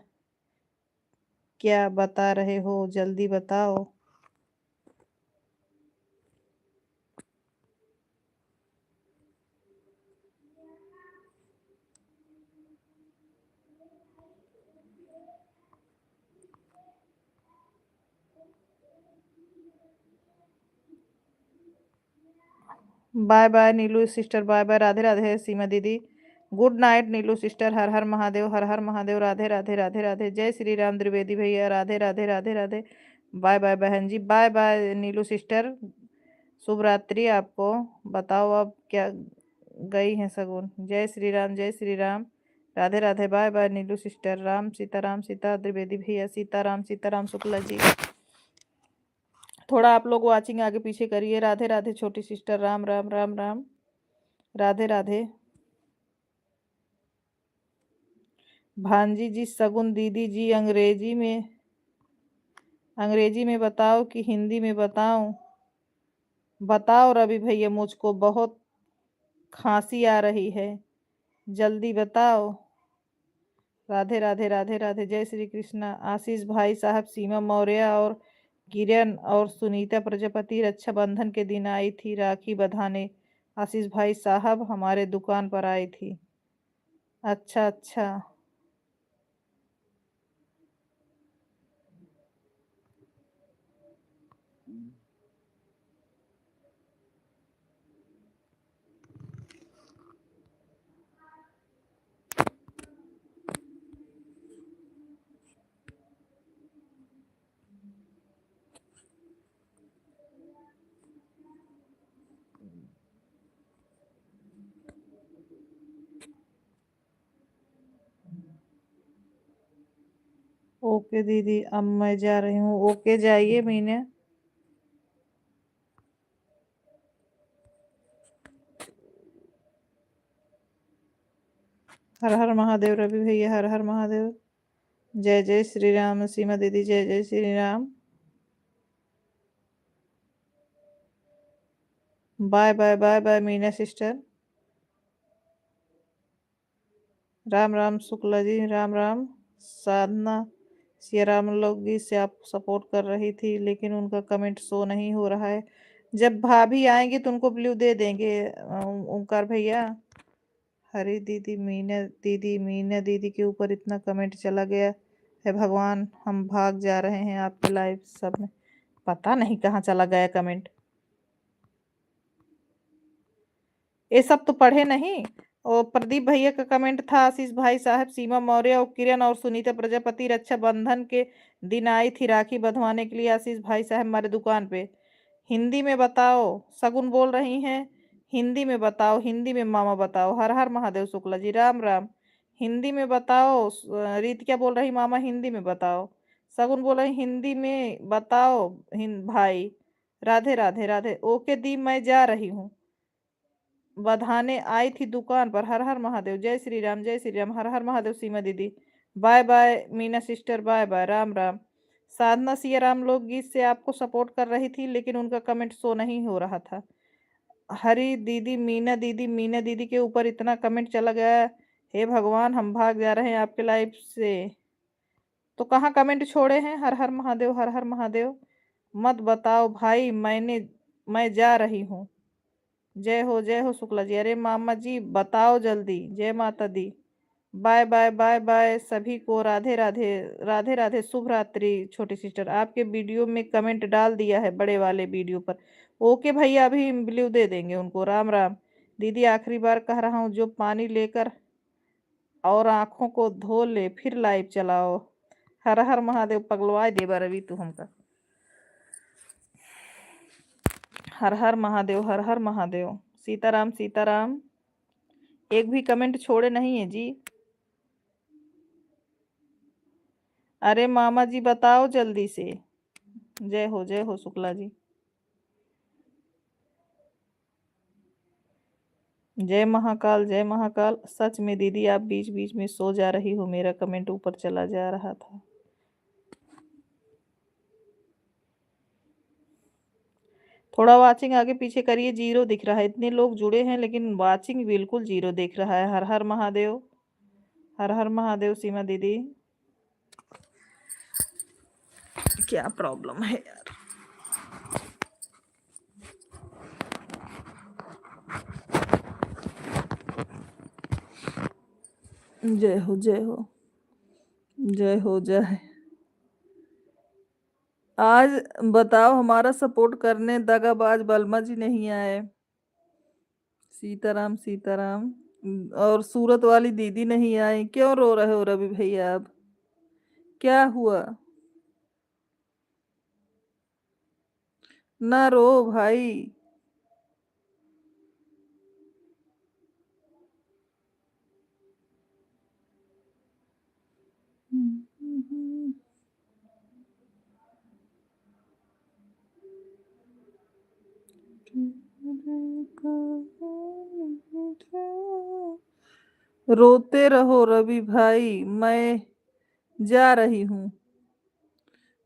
[SPEAKER 1] क्या बता रहे हो? जल्दी बताओ। Bye bye Neelu sister, bye bye. Radhe Radhe Seema दीदी। Good night Neelu sister. Har Har Mahadev, Har Har Mahadev. Radhe Radhe Radhe Radhe. जय श्री राम द्विवेदी भैया। राधे राधे राधे राधे। बाय बाय बहन जी, बाय बाय नीलू सिस्टर। शुभ रात्रि आपको। बताओ अब क्या गई हैं सगुन? जय श्री राम, जय Shri Ram. Radhe Radhe, bye bye Neelu sister. Ram Sita Dwivedi भैया। सीताराम शुक्ला जी। थोड़ा आप लोग वाचिंग आगे पीछे करिए। राधे राधे छोटी सिस्टर। राम राम राम राम। राधे राधे। भांजी जी सगुन दीदी जी, अंग्रेजी में बताओ कि हिंदी में बताऊं? बताओ रवि भैया, मुझको बहुत खांसी आ रही है, जल्दी बताओ। राधे राधे राधे राधे। जय श्री कृष्णा। आशीष भाई साहब, सीमा मौर्य और किरण और सुनीता प्रजापति रक्षाबंधन के दिन आई थी राखी बंधाने। आशीष भाई साहब हमारे दुकान पर आई थी। अच्छा अच्छा। ओके दीदी, अब मैं जा रही हूँ। ओके जाइए मीना। हर हर महादेव रवि भैया, हर हर महादेव। जय जय श्री राम सीमा दीदी, जय जय Shri Ram. Bye bye bye bye Meena sister. Ram Ram Shukla ji, Ram Ram. Sadhna Siya Ram लोगी से आप सपोर्ट कर रही थी, लेकिन उनका कमेंट शो नहीं हो रहा है। जब भाभी आएंगे तो उनको ब्लू दे देंगे। ओंकार भैया। हरी दीदी, मीना दीदी के ऊपर इतना कमेंट चला गया है, भगवान हम भाग जा रहे हैं आपके लाइव सब में। पता नहीं कहाँ चला गया कमेंट। ये सब तो पढ़े नहीं। और प्रदीप भैया का कमेंट था, आशीष भाई साहब, सीमा मौर्य और किरण और सुनीता प्रजापति रक्षाबंधन के दिन आई थी राखी बंधवाने के लिए आशीष भाई साहब हमारे दुकान पे। हिंदी में बताओ, सगुन बोल रही हैं। हिंदी में बताओ, हिंदी में मामा बताओ। हर हर महादेव शुक्ला जी, राम राम। हिंदी में बताओ। रीत क्या बोल रही, मामा हिंदी में बताओ। सगुन बोल रही हिंदी में बताओ। भाई राधे राधे राधे। ओके दी, मैं जा रही हूँ। बधाने आई थी दुकान पर। हर हर महादेव, जय श्री राम, जय श्री राम। हर हर महादेव सीमा दीदी। Bye bye Meena sister, bye bye, Ram Ram. Sadhna Siya Ram लोकगीत से आपको सपोर्ट कर रही थी, लेकिन उनका कमेंट शो नहीं हो रहा था। हरी दीदी, मीना दीदी के ऊपर इतना कमेंट चला गया। हे भगवान हम भाग जा रहे हैं आपके लाइफ से। तो कहाँ कमेंट छोड़े हैं? हर हर महादेव, हर हर महादेव। मत बताओ भाई, मैं जा रही हूँ। जय हो शुक्ला जी। अरे मामा जी बताओ जल्दी। जय माता दी। बाय बाय बाय बाय सभी को, राधे राधे। राधे राधे, शुभ रात्रि। छोटी सिस्टर आपके वीडियो में कमेंट डाल दिया है, बड़े वाले वीडियो पर। ओके भैया, अभी ब्लू दे देंगे उनको। राम राम। दीदी आखिरी बार कह रहा हूँ, जो पानी लेकर और आंखों को धो ले फिर लाइव चलाओ। हर हर महादेव, पगलवाए दे बार अभी तू हमका। हर हर महादेव, हर हर महादेव। सीताराम सीताराम। एक भी कमेंट छोड़े नहीं है जी। अरे मामा जी बताओ जल्दी से। जय हो शुक्ला जी। जय महाकाल, जय महाकाल। सच में दीदी आप बीच बीच में सो जा रही हो, मेरा कमेंट ऊपर चला जा रहा था। थोड़ा वाचिंग आगे पीछे करिए, जीरो दिख रहा है। इतने लोग जुड़े हैं लेकिन वाचिंग बिल्कुल जीरो दिख रहा है। हर हर महादेव, हर हर महादेव। सीमा दीदी क्या प्रॉब्लम है यार। जय हो, जय हो, जय हो, जय। आज बताओ, हमारा सपोर्ट करने दगाबाज बलमा जी नहीं आए। सीताराम सीताराम। और सूरत वाली दीदी नहीं आई। क्यों रो रहे हो रवि भैया आप? क्या हुआ? ना रो भाई। रोते रहो रवि भाई, मैं जा रही हूँ।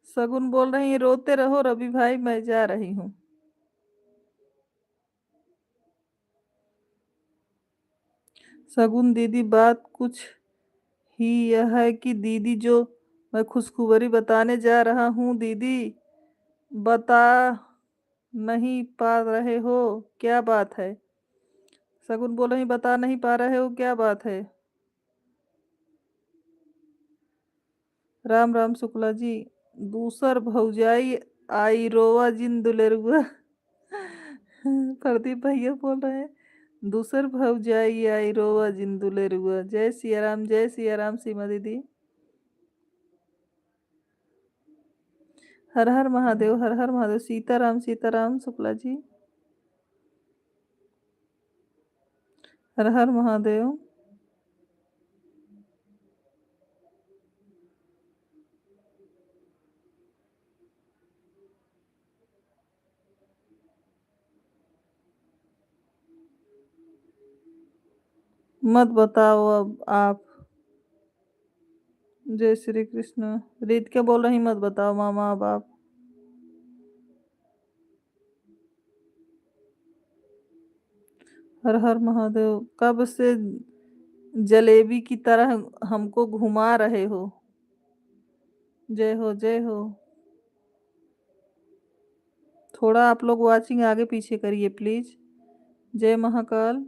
[SPEAKER 1] सगुन बोल रही है रोते रहो रवि भाई, मैं जा रही हूँ। सगुन दीदी बात कुछ ही यह है कि दीदी, जो मैं खुशखबरी बताने जा रहा हूँ दीदी, बता नहीं पा रहे हो, क्या बात है? सगुन बोल रही बता नहीं पा रहे हो, क्या बात है? राम राम शुक्ला जी। दूसर भौजाई आई रोवा जिन दुलेरुआ। प्रदीप भैया बोल रहे हैं दूसर भौजाई आई रोवा जिन दुलेरुआ। जय सिया राम, जय सिया राम। सीमा दीदी। हर हर महादेव, हर हर महादेव। सीताराम सीताराम शुक्ला जी। हर हर महादेव। मत बताओ अब आप। जय श्री कृष्ण। रीत क्या बोल रही, मत बताओ मामा अब आप। हर हर महादेव। कब से जलेबी की तरह हमको घुमा रहे हो। जय हो, जय हो। थोड़ा आप लोग वॉचिंग आगे पीछे करिए प्लीज। जय महाकाल।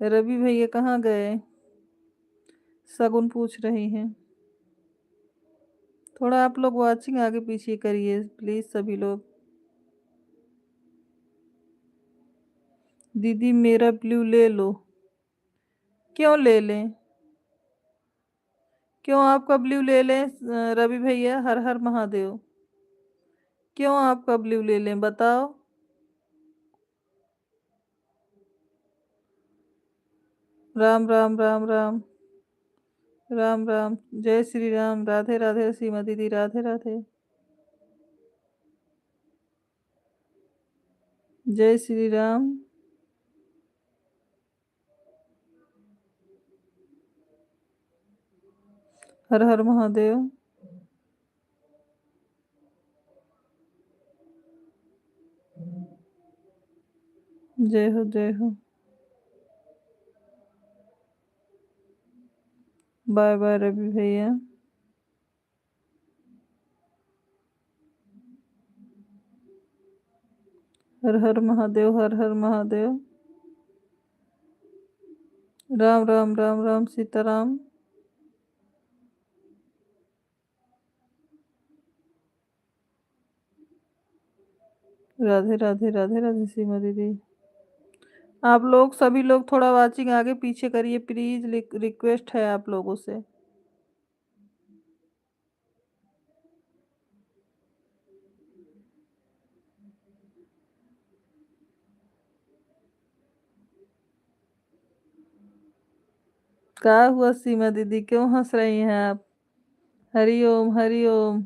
[SPEAKER 1] रवि भैया कहाँ गए? शगुन पूछ रही हैं। थोड़ा आप लोग वॉचिंग आगे पीछे करिए प्लीज सभी लोग। दीदी मेरा ब्लू ले लो। क्यों ले लें? क्यों आपका ब्लू ले लें? रवि भैया हर हर महादेव। क्यों आपका ब्लू ले लें बताओ? राम राम राम राम। राम राम। जय श्री राम। राधे राधे सीमा दीदी। राधे राधे। जय श्री राम। हर हर महादेव। जय हो, जय हो। बाय बाय रवि भैया। हर हर महादेव, हर हर महादेव। राम राम राम राम सीताराम। राधे राधे राधे राधे सीमा दीदी। आप लोग सभी लोग थोड़ा वाचिंग आगे पीछे करिए प्लीज। रिक्वेस्ट है आप लोगों से। क्या हुआ सीमा दीदी? क्यों हंस रही हैं आप? हरिओम हरिओम।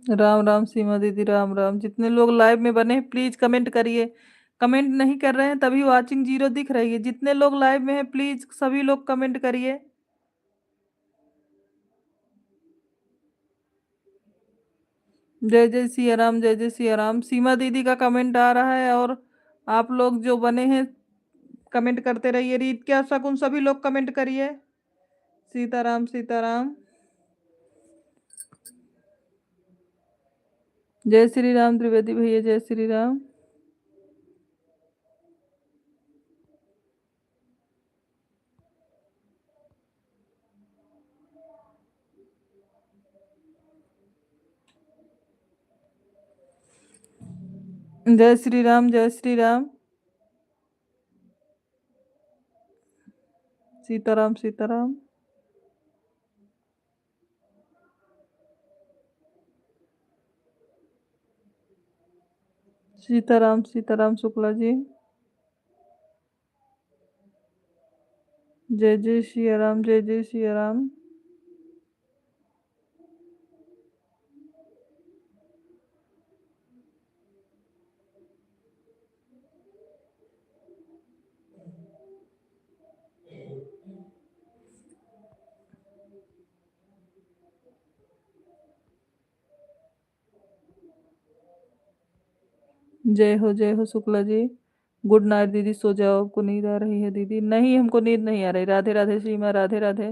[SPEAKER 1] राम राम सीमा दीदी। राम राम। जितने लोग लाइव में बने हैं प्लीज कमेंट करिए। कमेंट नहीं कर रहे हैं तभी वाचिंग जीरो दिख रही है। जितने लोग लाइव में हैं प्लीज सभी लोग कमेंट करिए। जय जय सिया राम। जय जय सिया राम। सीमा दीदी का कमेंट आ रहा है और आप लोग जो बने हैं कमेंट करते रहिए। रीत क्या शकुन सभी लोग कमेंट करिए। सीताराम सीताराम। जय श्री राम त्रिवेदी भैया। जय श्री राम। जय श्री राम। जय श्री राम। सीताराम सीताराम। सीताराम सीताराम शुक्ला जी। जय जय सिया राम। जय जय सिया राम। जय हो शुक्ला जी। गुड नाइट दीदी। सो जाओ। आपको नींद आ रही है दीदी? नहीं हमको नींद नहीं आ रही। राधे राधे सीमा। राधे राधे।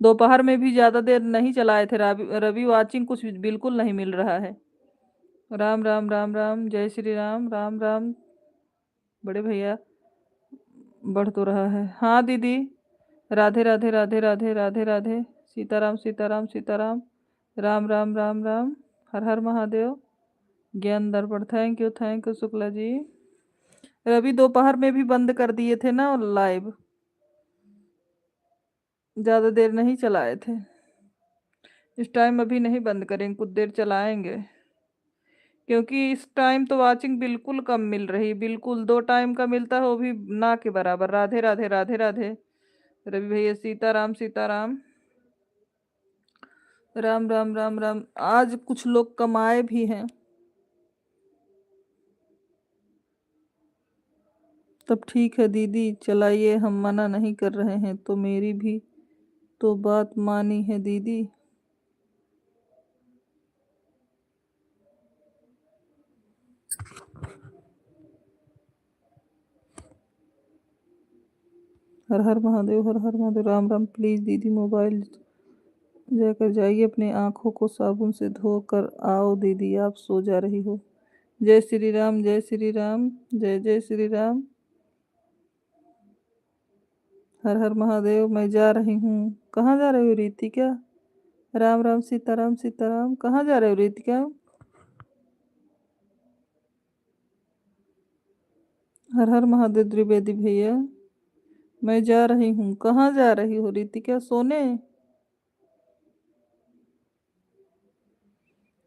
[SPEAKER 1] दोपहर में भी ज्यादा देर नहीं चलाए थे रवि रवि वाचिंग कुछ बिल्कुल नहीं मिल रहा है। राम राम राम राम। जय श्री राम। राम राम। बड़े भैया बढ़ तो रहा है। हाँ दीदी। राधे राधे राधे राधे राधे राधे। सीताराम सीताराम सीताराम। राम राम राम राम। हर हर महादेव। ज्ञान दर्पण। थैंक यू शुक्ला जी। रवि दोपहर में भी बंद कर दिए थे ना लाइव। ज़्यादा देर नहीं चलाए थे। इस टाइम अभी नहीं बंद करेंगे, कुछ देर चलाएंगे, क्योंकि इस टाइम तो वॉचिंग बिल्कुल कम मिल रही, बिल्कुल 2 टाइम का मिलता है वो भी ना के बराबर। राधे राधे राधे राधे रवि भैया, सीताराम सीताराम, राम राम राम राम। आज कुछ लोग कमाए भी हैं, तब ठीक है दीदी, चलाइए, हम मना नहीं कर रहे हैं, तो मेरी भी तो बात मानी है दीदी। हर हर महादेव, हर हर महादेव, राम राम। प्लीज दीदी मोबाइल जाकर जाइए, अपनी आंखों को साबुन से धो कर आओ दीदी, आप सो जा रही हो। जय श्री राम, जय श्री राम, जय जय श्री राम। हर हर महादेव। मैं जा रही हूँ। कहाँ जा रही हो रीतिका? राम राम सीताराम सीताराम। कहाँ जा रहे हो रीतिका? हर हर महादेव द्विवेदी भैया। मैं जा रही हूँ। कहाँ जा रही हो रीतिका? सोने?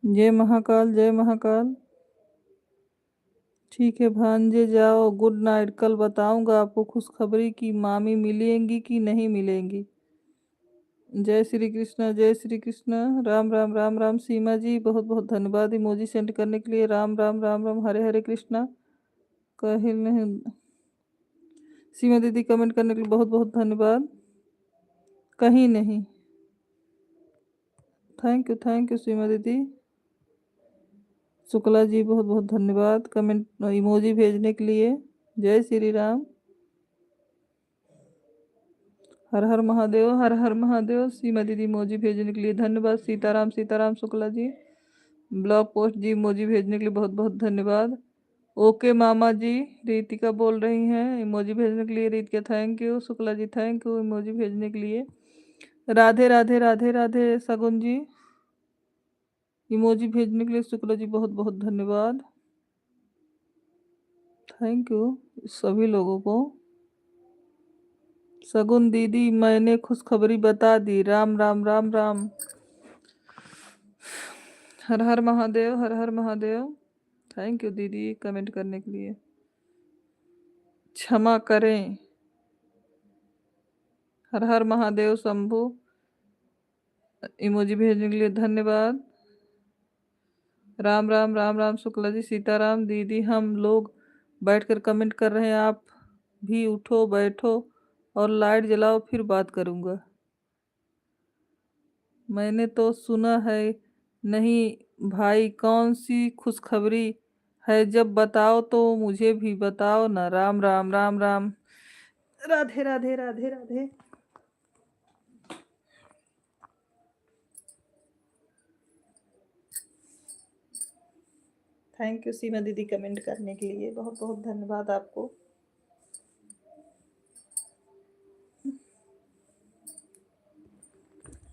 [SPEAKER 1] जय महाकाल, जय महाकाल। ठीक है भांजे, जाओ, गुड नाइट। कल बताऊंगा आपको खुशखबरी की मामी मिलेंगी कि नहीं मिलेंगी। जय श्री कृष्ण, जय श्री कृष्ण। राम राम राम राम। सीमा जी बहुत बहुत धन्यवाद इमोजी सेंड करने के लिए। राम राम राम राम, हरे हरे कृष्णा। कहिल नहीं। सीमा दीदी कमेंट करने के लिए बहुत बहुत धन्यवाद। कहीं नहीं। थैंक यू सीमा दीदी। शुक्ला जी बहुत बहुत धन्यवाद कमेंट इमोजी भेजने के लिए। जय श्री राम। हर हर महादेव, हर हर महादेव। सीमा दीदी इमोजी भेजने के लिए धन्यवाद। सीताराम सीताराम शुक्ला जी। ब्लॉग पोस्ट जी इमोजी भेजने के लिए बहुत बहुत धन्यवाद। ओके मामा जी, रीतिका बोल रही हैं इमोजी भेजने के लिए। Ritika thank you. Shukla ji thank you emoji भेजने के लिए। राधे राधे राधे राधे सगुन जी, इमोजी भेजने के लिए शुक्ला जी बहुत बहुत धन्यवाद। थैंक यू सभी लोगों को। सगुन दीदी मैंने खुशखबरी बता दी। राम राम राम राम। हर हर महादेव, हर हर महादेव। थैंक यू दीदी कमेंट करने के लिए। क्षमा करें। हर हर महादेव शंभू, इमोजी भेजने के लिए धन्यवाद। राम राम राम राम शुक्ला जी। सीताराम दीदी, हम लोग बैठकर कमेंट कर रहे हैं, आप भी उठो बैठो और लाइट जलाओ, फिर बात करूंगा। मैंने तो सुना है। नहीं भाई, कौन सी खुशखबरी है? जब बताओ तो मुझे भी बताओ ना। राम राम राम राम। राधे राधे राधे राधे। थैंक यू सीमा दीदी कमेंट करने के लिए, बहुत बहुत धन्यवाद आपको।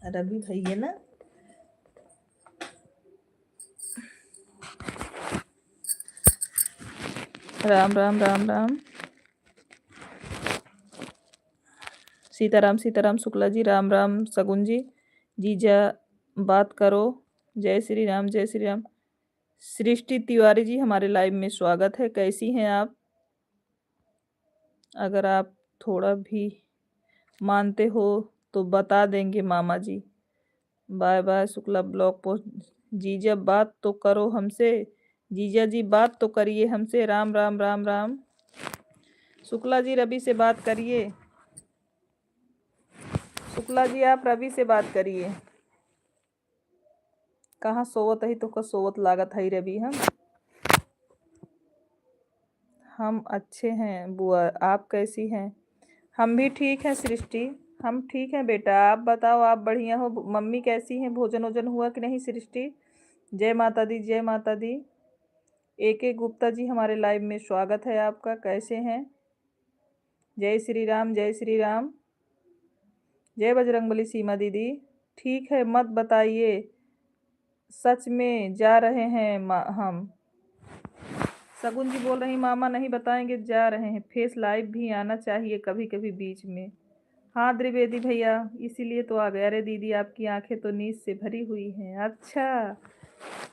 [SPEAKER 1] रवि भैया ना, राम राम राम राम। सीताराम सीताराम शुक्ला जी, राम राम सगुन जी। जीजा बात करो। जय श्री राम, जय श्री राम। सृष्टि तिवारी जी हमारे लाइव में स्वागत है, कैसी हैं आप? अगर आप थोड़ा भी मानते हो तो बता देंगे मामा जी। Bye bye Shukla blog post. जीजा बात तो करो हमसे। जीजा जी बात तो करिए हमसे। राम राम राम राम। शुक्ला जी रवि से बात करिए। शुक्ला जी आप रवि से बात करिए। कहाँ सोवत ही तो का सोवत लागत है रवि। हम अच्छे हैं बुआ, आप कैसी हैं? हम भी ठीक हैं सृष्टि, हम ठीक हैं बेटा। आप बताओ, आप बढ़िया हो? मम्मी कैसी हैं? भोजन वोजन हुआ कि नहीं सृष्टि? जय माता दी, जय माता दी। AK गुप्ता जी हमारे लाइव में स्वागत है आपका, कैसे हैं? जय श्री राम, जय श्री राम। जय बजरंगबली। सीमा दीदी ठीक है, मत बताइए, सच में जा रहे हैं हम। सगुन जी बोल रही मामा नहीं बताएंगे, जा रहे हैं। फेस लाइव भी आना चाहिए कभी कभी बीच में। हाँ द्विवेदी भैया, इसीलिए तो आ गया। अरे दीदी आपकी आंखें तो नींद से भरी हुई हैं। अच्छा,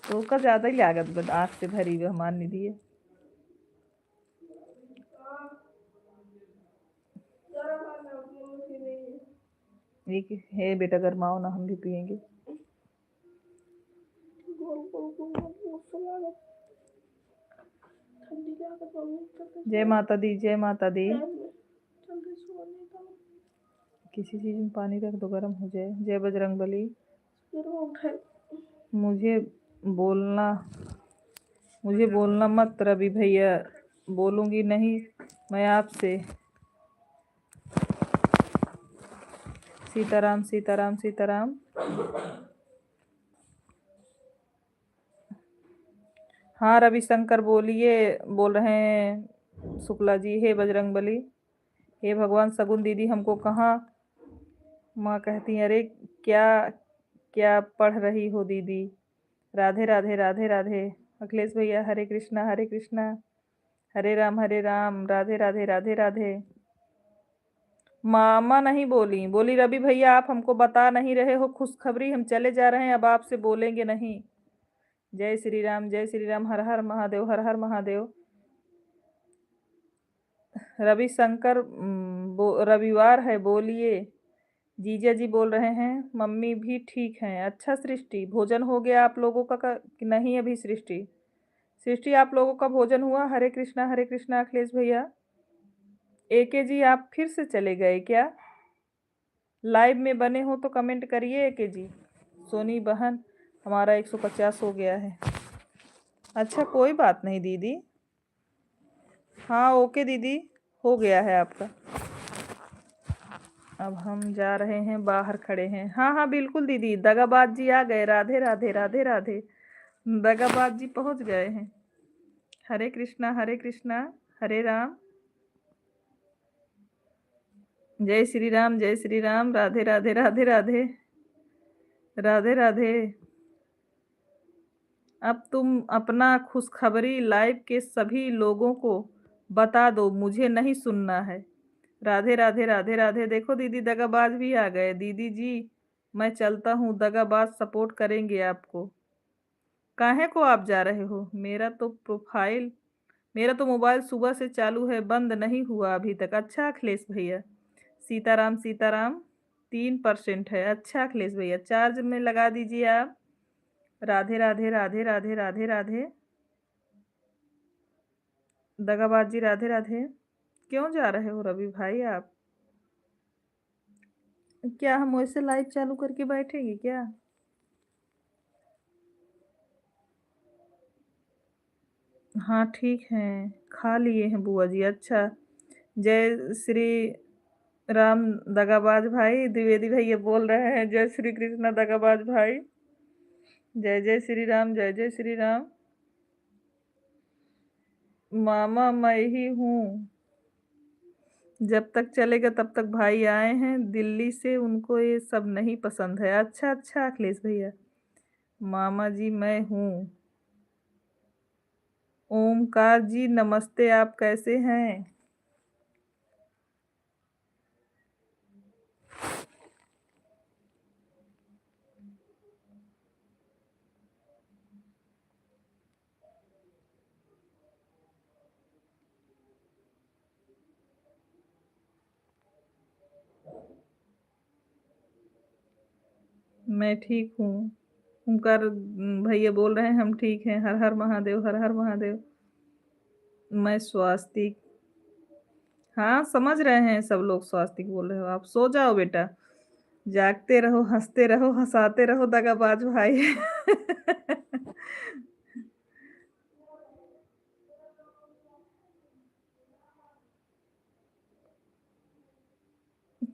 [SPEAKER 1] तो का ज्यादा ही लागत आंख से भरी हुई हमार निधि है। एक है बेटा, गरमाओ ना, हम भी पियेंगे। जय माता दी, जय माता दी। किसी चीज में पानी रख दो, गर्म हो जाए। जय बजरंग बली। मुझे बोलना मुझे बोलना मत रवि भैया, बोलूंगी नहीं मैं आपसे। सीताराम सीताराम सीताराम। हाँ रविशंकर बोलिए, बोल रहे हैं शुक्ला जी। हे बजरंग बली, हे भगवान। सगुन दीदी हमको कहाँ माँ कहती हैं। अरे क्या क्या पढ़ रही हो दीदी? राधे राधे राधे राधे। अखिलेश भैया हरे कृष्णा हरे कृष्णा, हरे राम, राधे राधे राधे राधे। मामा नहीं बोली, बोली रवि भैया आप हमको बता नहीं रहे हो खुशखबरी, हम चले जा रहे हैं, अब आपसे बोलेंगे नहीं। जय श्री राम, जय श्री राम, हर हर महादेव, हर हर महादेव। रविशंकर रविवार है, बोलिए। जीजा जी बोल रहे हैं मम्मी भी ठीक हैं। अच्छा सृष्टि, भोजन हो गया आप लोगों का कि नहीं अभी? सृष्टि सृष्टि आप लोगों का भोजन हुआ? हरे कृष्णा अखिलेश भैया। एके जी आप फिर से चले गए क्या? लाइव में बने हो तो कमेंट करिए एके जी। सोनी बहन हमारा 150 हो गया है। अच्छा कोई बात नहीं दीदी। हाँ ओके दीदी, हो गया है आपका। अब हम जा रहे हैं, बाहर खड़े हैं। हाँ हाँ बिल्कुल दीदी, दगाबाज जी आ गए। राधे राधे राधे राधे। दगाबाज जी पहुंच गए हैं। हरे कृष्णा हरे राम। जय श्री राम, जय श्री राम, राधे राधे राधे राधे राधे राधे। अब तुम अपना खुशखबरी लाइव के सभी लोगों को बता दो, मुझे नहीं सुनना है। राधे राधे राधे राधे। देखो दीदी दगाबाज भी आ गए। दीदी जी मैं चलता हूँ, दगाबाज सपोर्ट करेंगे आपको। काहे को आप जा रहे हो? मेरा तो मोबाइल सुबह से चालू है, बंद नहीं हुआ अभी तक। अच्छा अखिलेश भैया। सीताराम सीताराम। 3% है। अच्छा अखिलेश भैया, चार्ज में लगा दीजिए आप। राधे राधे राधे राधे राधे राधे। दगाबाजी राधे राधे। क्यों जा रहे हो रवि भाई आप? क्या हम वैसे लाइव चालू करके बैठेंगे क्या? हाँ ठीक है, खा लिए हैं बुआ जी। अच्छा जय श्री राम दगाबाज भाई। द्विवेदी भैया बोल रहे हैं जय श्री कृष्ण दगाबाज भाई। जय जय श्री राम, जय जय श्री राम। मामा मैं ही हूँ, जब तक चलेगा तब तक। भाई आए हैं दिल्ली से, उनको ये सब नहीं पसंद है। अच्छा अच्छा अखिलेश भैया। मामा जी मैं हूँ। ओमकार जी नमस्ते, आप कैसे हैं? मैं ठीक हूँ। ओमकार भैया बोल रहे हैं हम ठीक हैं। हर हर महादेव, हर हर महादेव। मैं स्वास्तिक। हाँ समझ रहे हैं सब लोग, स्वास्तिक बोल रहे हो आप। सो जाओ बेटा, जागते रहो, हंसते रहो, हंसाते रहो दगाबाज भाई।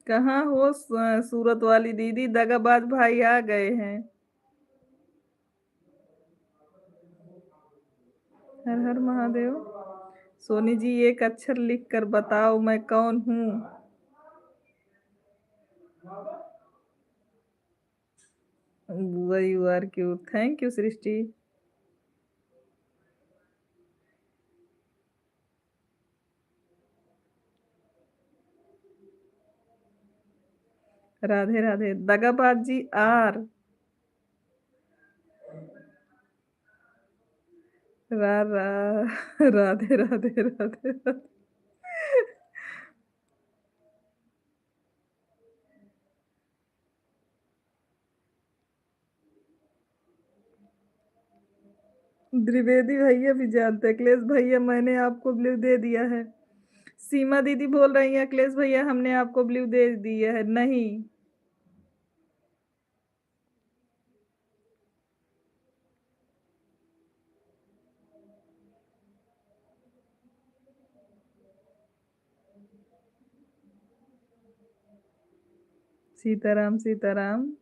[SPEAKER 1] कहाँ हो सूरत वाली दीदी? दगाबाज भाई आ गए हैं। हर हर महादेव। सोनी जी एक अक्षर लिख कर बताओ मैं कौन हूँ? बुआ you are cute. Thank you Srishti. Radhe Radhe दगाबाज जी आर रा रा राधे राधे राधे राधे। द्विवेदी भैया भी जानते हैं। अखिलेश भैया मैंने आपको ब्लू दे दिया है। सीमा दीदी बोल रही हैं अखिलेश भैया हमने आपको ब्लू दे दिया है। नहीं, सीताराम सीताराम।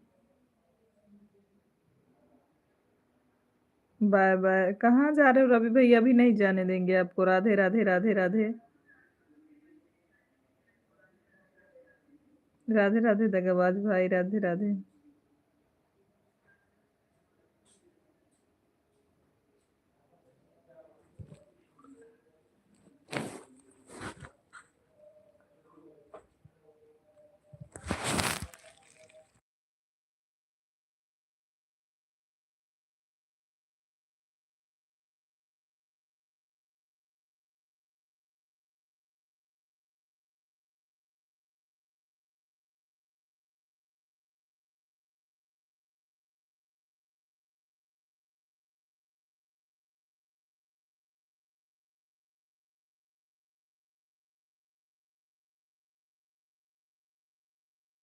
[SPEAKER 1] Bye bye. कहाँ जा रहे हो रवि भैया? अभी नहीं जाने देंगे आपको। राधे राधे राधे राधे राधे राधे दगाबाज भाई राधे राधे।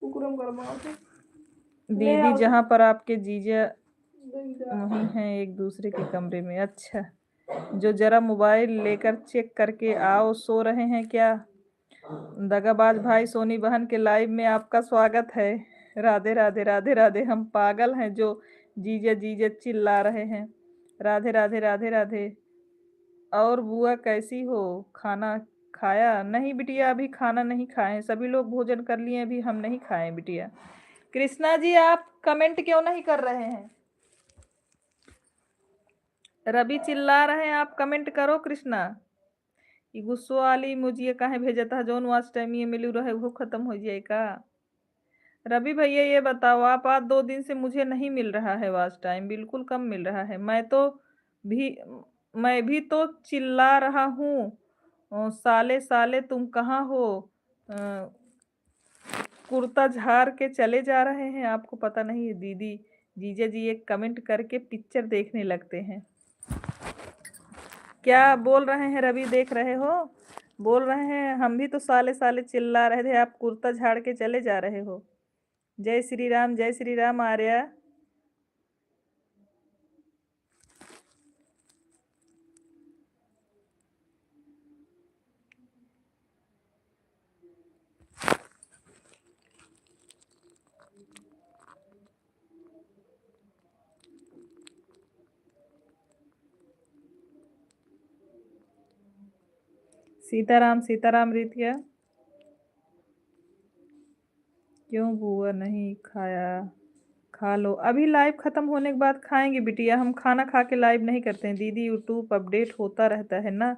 [SPEAKER 1] कुकुरम गरमाओ तो। दीदी जहाँ पर आपके जीजा वहीं हैं एक दूसरे के कमरे में। अच्छा, जो जरा मोबाइल लेकर चेक करके आओ। सो रहे हैं क्या? दगाबाज भाई सोनी बहन के लाइव में आपका स्वागत है। राधे राधे राधे राधे। हम पागल हैं जो जीजे जीजे चिल्ला रहे हैं। राधे राधे राधे राधे। और बुआ कैसी हो? खाना खाया? नहीं बिटिया, अभी खाना नहीं खाए। सभी लोग भोजन कर लिए, अभी हम नहीं खाए बिटिया। कृष्णा जी आप कमेंट क्यों नहीं कर रहे हैं? रवि चिल्ला रहे हैं, आप कमेंट करो कृष्णा। ये गुस्सो वाली मुझे काहे भेजा था? जोन वाच टाइम ये मिलू रहे वो खत्म हो जाए का? रवि भैया ये बताओ, आप आज 2 दिन से मुझे नहीं मिल रहा है वाच टाइम, बिल्कुल कम मिल रहा है। भी मैं भी तो चिल्ला रहा हूँ। साले साले तुम कहाँ हो? अ, कुर्ता झाड़ के चले जा रहे हैं, आपको पता नहीं है दीदी। जीजा जी एक कमेंट करके पिक्चर देखने लगते हैं। क्या बोल रहे हैं रवि, देख रहे हो? बोल रहे हैं हम भी तो साले साले चिल्ला रहे थे, आप कुर्ता झाड़ के चले जा रहे हो। जय श्री राम आर्या। सीताराम सीताराम रितिया। क्यों बुआ नहीं खाया? खा लो, अभी लाइव खत्म होने के बाद खाएंगे बिटिया। हम खाना खा के लाइव नहीं करते हैं दीदी, यूट्यूब अपडेट होता रहता है ना।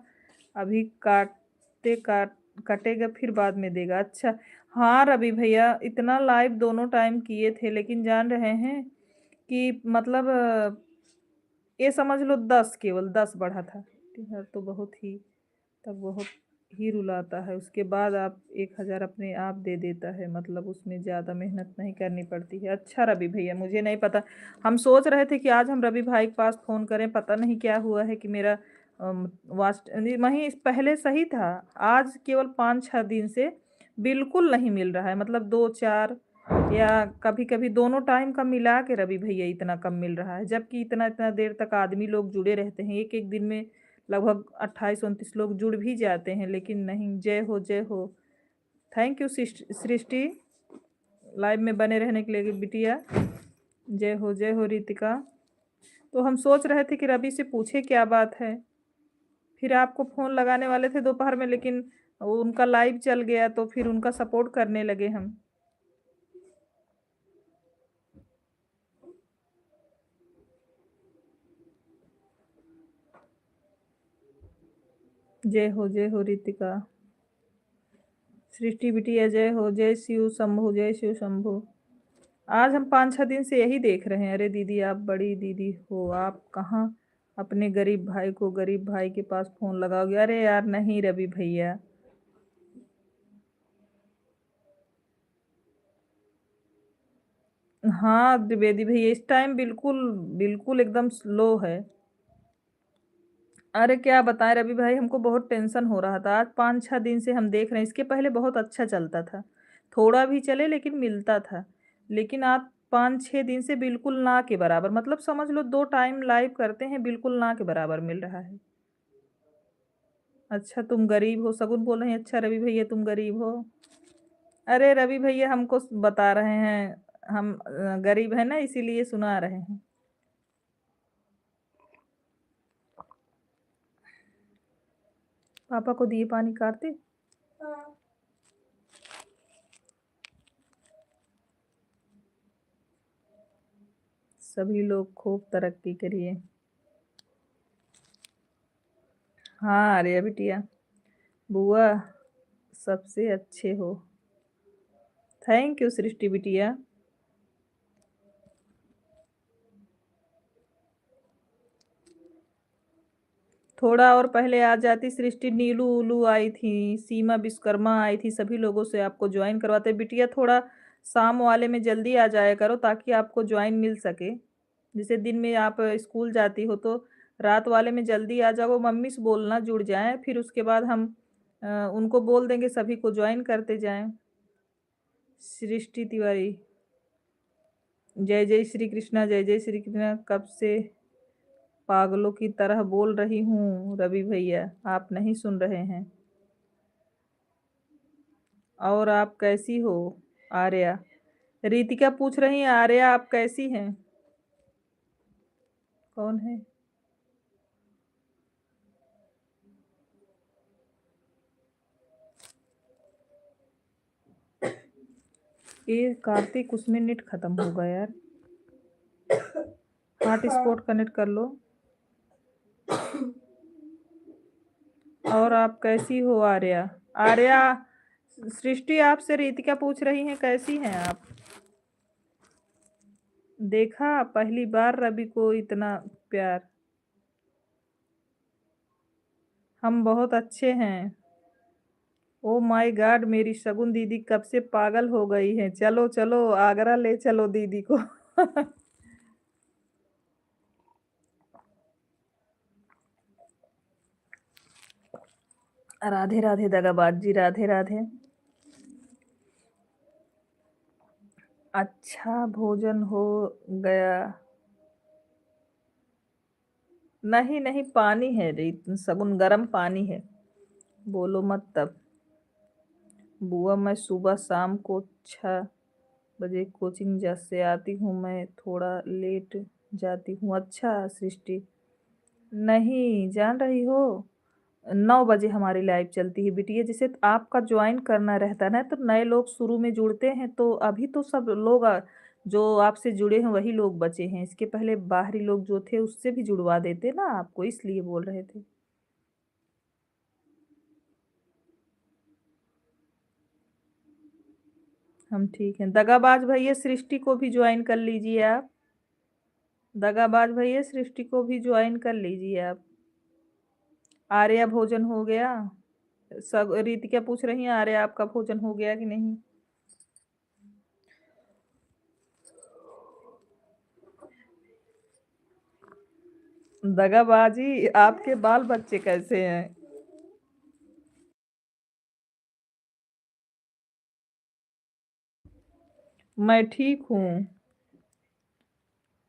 [SPEAKER 1] अभी कटेगा फिर बाद में देगा। अच्छा, हाँ रवि भैया इतना लाइव दोनों टाइम किए थे, लेकिन जान रहे हैं कि मतलब ये समझ लो 10, केवल 10 बढ़ा था। तो बहुत ही, तब बहुत ही रुलाता है। उसके बाद आप 1,000 अपने आप दे देता है, मतलब उसमें ज़्यादा मेहनत नहीं करनी पड़ती है। अच्छा रवि भैया मुझे नहीं पता। हम सोच रहे थे कि आज हम रवि भाई के पास फ़ोन करें, पता नहीं क्या हुआ है कि मेरा वास्ट वहीं पहले सही था। आज केवल 5-6 दिन से बिल्कुल नहीं मिल रहा है, मतलब 2-4 या कभी कभी दोनों टाइम का मिला के रवि भैया इतना कम मिल रहा है। जबकि इतना इतना देर तक आदमी लोग जुड़े रहते हैं, एक एक दिन में लगभग 28-29 लोग जुड़ भी जाते हैं, लेकिन नहीं। जय हो जय हो। थैंक यू सृष्टि, लाइव में बने रहने के लिए बिटिया। जय हो रितिका। तो हम सोच रहे थे कि रवि से पूछे क्या बात है, फिर आपको फ़ोन लगाने वाले थे दोपहर में, लेकिन उनका लाइव चल गया तो फिर उनका सपोर्ट करने लगे हम। जय हो रितिका। सृष्टि बिटिया जय हो। जय शिव शंभु, जय शिव शंभु। आज हम 5-6 दिन से यही देख रहे हैं। अरे दीदी आप बड़ी दीदी हो, आप कहाँ अपने गरीब भाई को गरीब भाई के पास फ़ोन लगाओगे? अरे यार नहीं रवि भैया। हाँ, द्विवेदी भैया इस टाइम बिल्कुल, बिल्कुल एकदम स्लो है। अरे क्या बताएँ रवि भाई, हमको बहुत टेंशन हो रहा था। आज 5-6 दिन से हम देख रहे हैं, इसके पहले बहुत अच्छा चलता था। थोड़ा भी चले लेकिन मिलता था। लेकिन आज 5-6 दिन से बिल्कुल ना के बराबर, मतलब समझ लो 2 टाइम लाइव करते हैं, बिल्कुल ना के बराबर मिल रहा है। अच्छा तुम गरीब हो, सगुन बोल रहे हैं अच्छा रवि भैया तुम गरीब हो। अरे रवि भैया हमको बता रहे हैं, हम गरीब हैं ना इसीलिए सुना रहे हैं। पापा को दिए पानी काटते। सभी लोग खूब तरक्की करिए। हाँ अरे बिटिया, बुआ सबसे अच्छे हो। थैंक यू सृष्टि बिटिया। थोड़ा और पहले आ जाती सृष्टि, नीलू उलू आई थी, सीमा विश्वकर्मा आई थी, सभी लोगों से आपको ज्वाइन करवाते। बिटिया थोड़ा शाम वाले में जल्दी आ जाया करो ताकि आपको ज्वाइन मिल सके। जैसे दिन में आप स्कूल जाती हो तो रात वाले में जल्दी आ जाओ, मम्मी से बोलना जुड़ जाए, फिर उसके बाद हम उनको बोल देंगे सभी को ज्वाइन करते जाएं। सृष्टि तिवारी, जय जय श्री कृष्णा, जय जय श्री कृष्णा। कब से पागलों की तरह बोल रही हूँ रवि भैया, आप नहीं सुन रहे हैं। और आप कैसी हो आर्या? रितिका पूछ रही है आर्या आप कैसी हैं? कौन है? ये कार्तिक, उसमें नेट खत्म होगा यार। हॉटस्पॉट कनेक्ट कर लो। और आप कैसी हो आर्या? आर्या, सृष्टि आपसे रितिका पूछ रही हैं कैसी हैं आप? देखा पहली बार रवि को इतना प्यार। हम बहुत अच्छे हैं। ओ माय गॉड, मेरी शगुन दीदी कब से पागल हो गई है। चलो चलो आगरा ले चलो दीदी को। राधे राधे दगाबाज जी, राधे राधे। अच्छा भोजन हो गया? नहीं नहीं, पानी है रीत सगुन, गरम पानी है। बोलो मत तब। बुआ मैं सुबह शाम को 6 बजे कोचिंग से आती हूँ, मैं थोड़ा लेट जाती हूँ। अच्छा सृष्टि, नहीं जान रही हो, 9 बजे हमारी लाइव चलती है बिटिया। जैसे आपका ज्वाइन करना रहता है ना तो नए लोग शुरू में जुड़ते हैं, तो अभी तो सब लोग जो आपसे जुड़े हैं वही लोग बचे हैं। इसके पहले बाहरी लोग जो थे उससे भी जुड़वा देते ना आपको, इसलिए बोल रहे थे। हम ठीक हैं। दगाबाज भैया सृष्टि को भी ज्वाइन कर लीजिए आप। दगाबाज भैया सृष्टि को भी ज्वाइन कर लीजिए आप। आर्या भोजन हो गया? सब रीतिका पूछ रही है आर्या आपका भोजन हो गया कि नहीं? दगाबाजी, आपके बाल बच्चे कैसे हैं? मैं ठीक हूँ।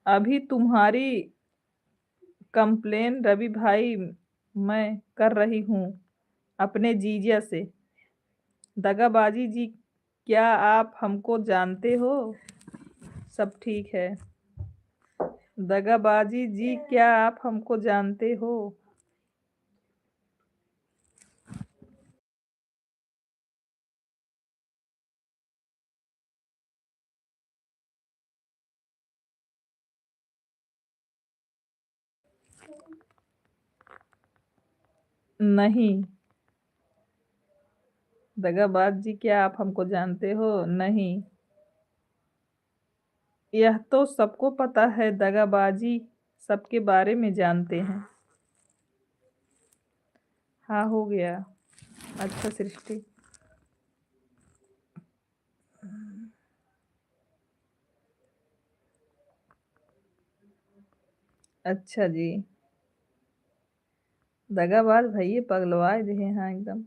[SPEAKER 1] अभी तुम्हारी कंप्लेन रवि भाई मैं कर रही हूँ अपने जीजा से। दगाबाजी जी, क्या आप हमको जानते हो? सब ठीक है। दगाबाजी जी, क्या आप हमको जानते हो? नहीं। दगाबाज जी, क्या आप हमको जानते हो? नहीं। यह तो सबको पता है, दगाबाजी सबके बारे में जानते हैं। हाँ, हो गया। अच्छा सृष्टि। अच्छा जी। दगाबाज भैया पगलवा दे हैं, हाँ एकदम।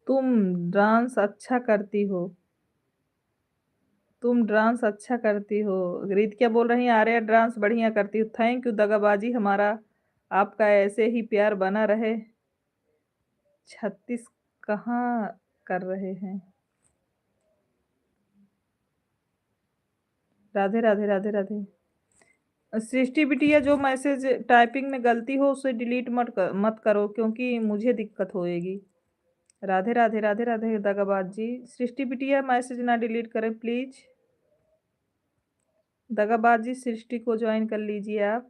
[SPEAKER 1] तुम डांस अच्छा करती हो। तुम डांस अच्छा करती हो। रीत क्या बोल रही है? आर्या डांस बढ़िया करती हो। थैंक यू दगाबाजी, हमारा आपका ऐसे ही प्यार बना रहे। 36 कहाँ कर रहे हैं? राधे राधे राधे राधे। सृष्टि बिटिया, जो मैसेज टाइपिंग में गलती हो उसे डिलीट मत करो, क्योंकि मुझे दिक्कत होएगी। राधे राधे राधे राधे दगाबाज जी। सृष्टि बिटिया, मैसेज ना डिलीट करें प्लीज। दगाबाज जी, सृष्टि को ज्वाइन कर लीजिए आप।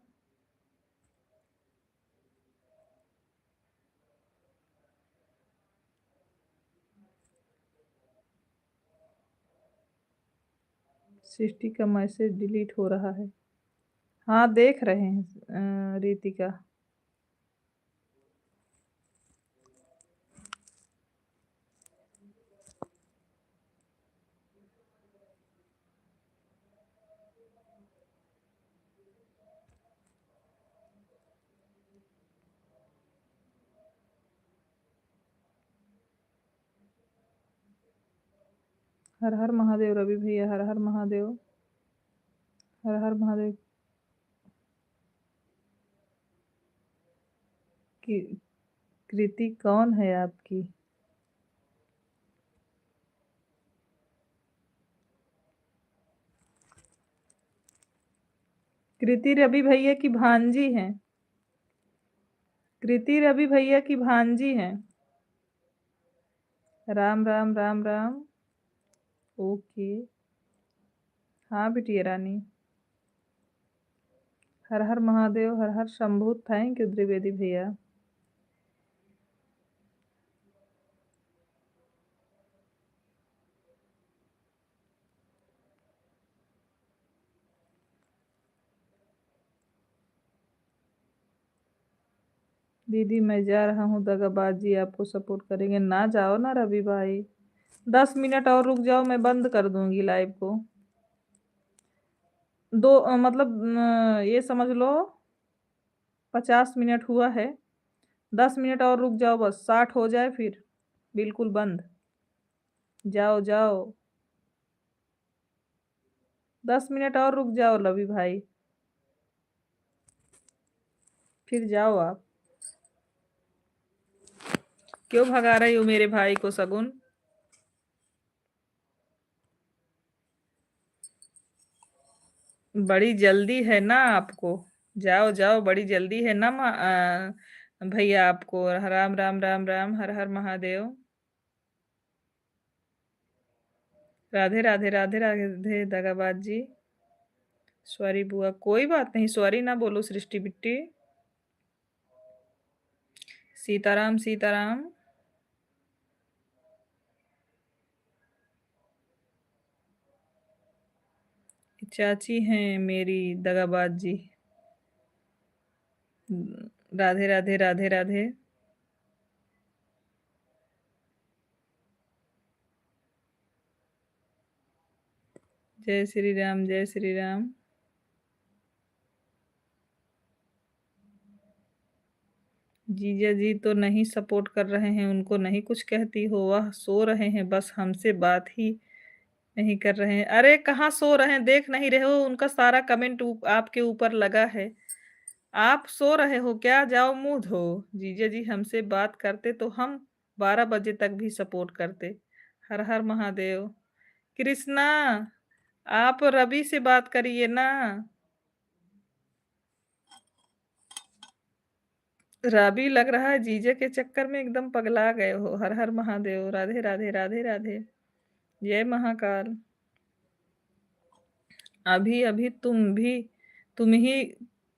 [SPEAKER 1] सृष्टि का मैसेज डिलीट हो रहा है। हाँ, देख रहे हैं रितिका। हर हर महादेव रवि भैया, हर हर महादेव। हर हर महादेव। की कृति कौन है आपकी? कृति रवि भैया की भांजी हैं। कृति रवि भैया की भांजी हैं। राम राम राम राम। ओके। हाँ बिटिया रानी। हर हर महादेव, हर हर शंभू। थैंक यू द्विवेदी भैया। दीदी मैं जा रहा हूँ, दगाबाजी आपको सपोर्ट करेंगे। ना जाओ ना रवि भाई, 10 मिनट और रुक जाओ, मैं बंद कर दूंगी लाइव को। मतलब ये समझ लो 50 मिनट हुआ है। 10 मिनट और रुक जाओ, बस 60 हो जाए फिर बिल्कुल बंद। जाओ जाओ। 10 मिनट और रुक जाओ रवि भाई, फिर जाओ आप। क्यों भगा रही हो मेरे भाई को सगुन? बड़ी जल्दी है ना आपको? जाओ जाओ, बड़ी जल्दी है ना भैया आपको। राम राम राम राम, हर हर महादेव। राधे राधे राधे राधे दगाबाज जी। सॉरी बुआ, कोई बात नहीं, सॉरी ना बोलो सृष्टि बिट्टी। सीताराम सीताराम। चाची हैं मेरी दगाबाज जी। राधे राधे राधे राधे। जय श्री राम, जय श्री राम। जीजा जी तो नहीं सपोर्ट कर रहे हैं, उनको नहीं कुछ कहती हो? वह सो रहे हैं, बस हमसे बात ही नहीं कर रहे हैं। अरे कहाँ सो रहे हैं, देख नहीं रहे हो? उनका सारा कमेंट आपके ऊपर लगा है। आप सो रहे हो क्या? जाओ मुंह धो। जीजा जी हमसे बात करते तो हम 12 बजे तक भी सपोर्ट करते। हर हर महादेव। कृष्णा, आप रवि से बात करिए ना। राबी लग रहा है जीजे के चक्कर में एकदम पगला गए हो। हर हर महादेव। राधे राधे राधे राधे। जय महाकाल। अभी अभी तुम ही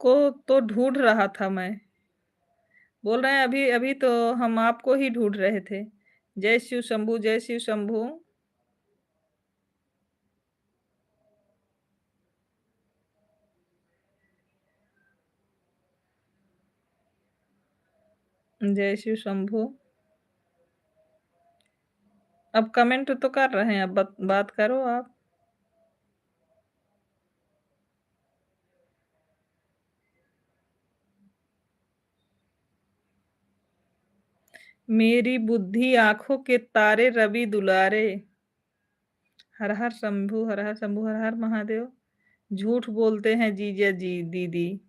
[SPEAKER 1] को तो ढूंढ रहा था मैं। बोल रहे हैं अभी अभी तो हम आपको ही ढूंढ रहे थे। जय शिव शंभू, जय शिव शंभू। जय शिव शंभू। अब कमेंट तो कर रहे हैं, अब बात करो आप। मेरी बुद्धि आंखों के तारे रवि दुलारे। हर हर शंभू, हर हर शंभू, हर हर महादेव। झूठ बोलते हैं जीजा जी दीदी।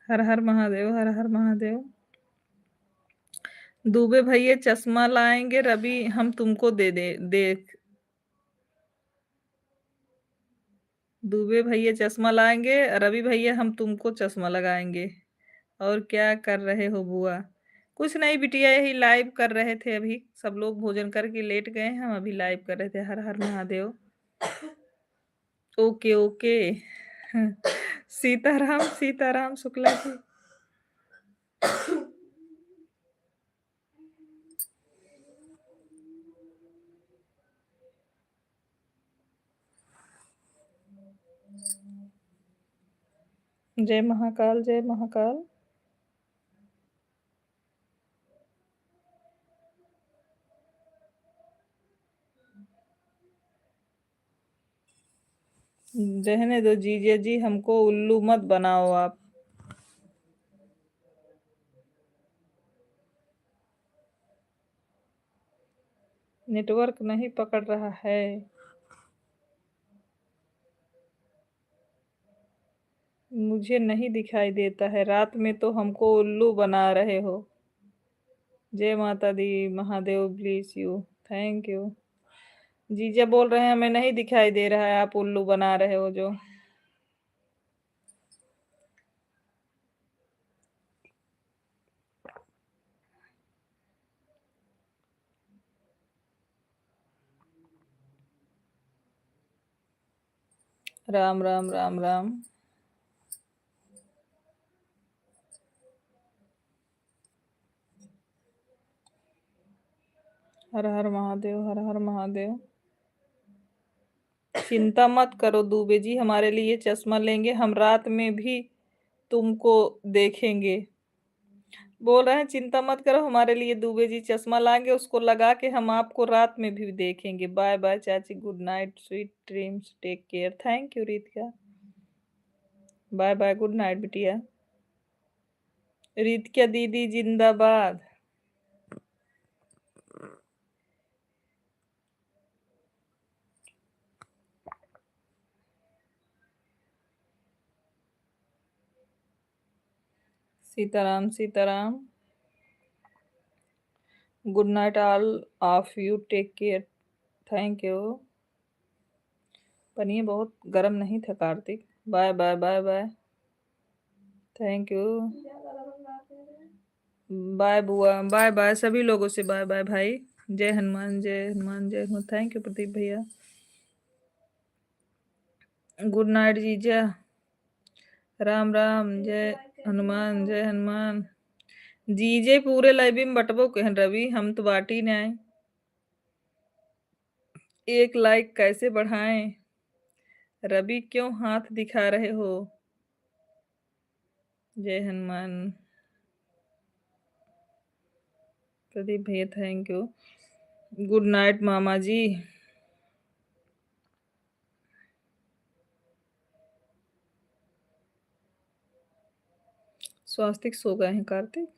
[SPEAKER 1] हर हर महादेव, हर हर महादेव। दुबे भैया चश्मा लाएंगे रवि हम तुमको दे दे देख। दुबे भैया चश्मा लाएंगे, रवि भैया हम तुमको चश्मा लगाएंगे। और क्या कर रहे हो बुआ? कुछ नहीं बिटिया, यही लाइव कर रहे थे। अभी सब लोग भोजन करके लेट गए हैं, हम अभी लाइव कर रहे थे। हर हर महादेव। Okay okay. सीताराम सीताराम शुक्ला जी। जय महाकाल, जय महाकाल। रहने दो जीजे जी, हमको उल्लू मत बनाओ आप। नेटवर्क नहीं पकड़ रहा है। मुझे नहीं दिखाई देता है, रात में तो हमको उल्लू बना रहे हो। जय माता दी। Mahadev bless you. Thank you. जीजा बोल रहे हैं हमें नहीं दिखाई दे रहा है, आप उल्लू बना रहे हो जो। राम राम राम राम। हर हर महादेव, हर हर महादेव। चिंता मत करो दुबे जी, हमारे लिए चश्मा लेंगे हम, रात में भी तुमको देखेंगे। बोल रहे हैं चिंता मत करो, हमारे लिए दुबे जी चश्मा लाएंगे, उसको लगा के हम आपको रात में भी देखेंगे। बाय बाय चाची, good night, sweet dreams, take care. Thank you Ritika. Bye bye, good night बिटिया। रितिका दीदी जिंदाबाद। Sitaram Sitaram. Good night all of you, take care. Thank you. Paneer बहुत गर्म नहीं था Kartik. Bye bye bye bye. Thank you. Bye बुआ, बाय बाय सभी लोगों से, बाय बाय भाई। जय हनुमान, जय हनुमान, जय हनुमान। थैंक यू प्रदीप भैया। गुड नाइट जीजा। राम राम। जय हनुमान, जय हनुमान। जीजे पूरे लाइव में बटबो कहन रवि, हम तो बाटी ने आए। एक लाइक कैसे बढ़ाएं? रवि क्यों हाथ दिखा रहे हो? जय हनुमान। प्रदीप भैया थैंक यू। गुड नाइट मामा जी। स्वास्तिक सो गए हैं कार्तिक।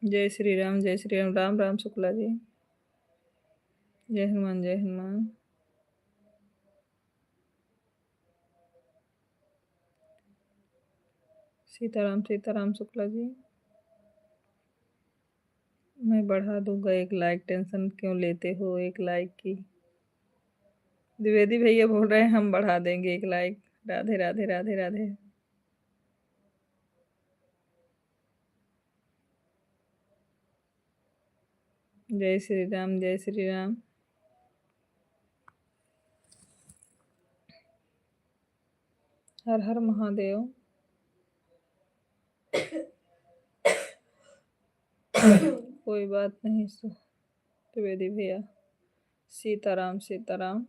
[SPEAKER 1] जय श्री राम, जय श्री राम, राम राम शुक्ला जी। जय हनुमान, जय हनुमान। सीताराम सीताराम शुक्ला जी। मैं बढ़ा दूंगा 1 लाइक, टेंशन क्यों लेते हो 1 लाइक की। द्विवेदी भैया बोल रहे हैं हम बढ़ा देंगे 1 लाइक। राधे राधे राधे राधे। जय श्री राम जय श्री राम। हर हर महादेव। कोई बात नहीं त्रिवेदी भैया। सीताराम सीताराम।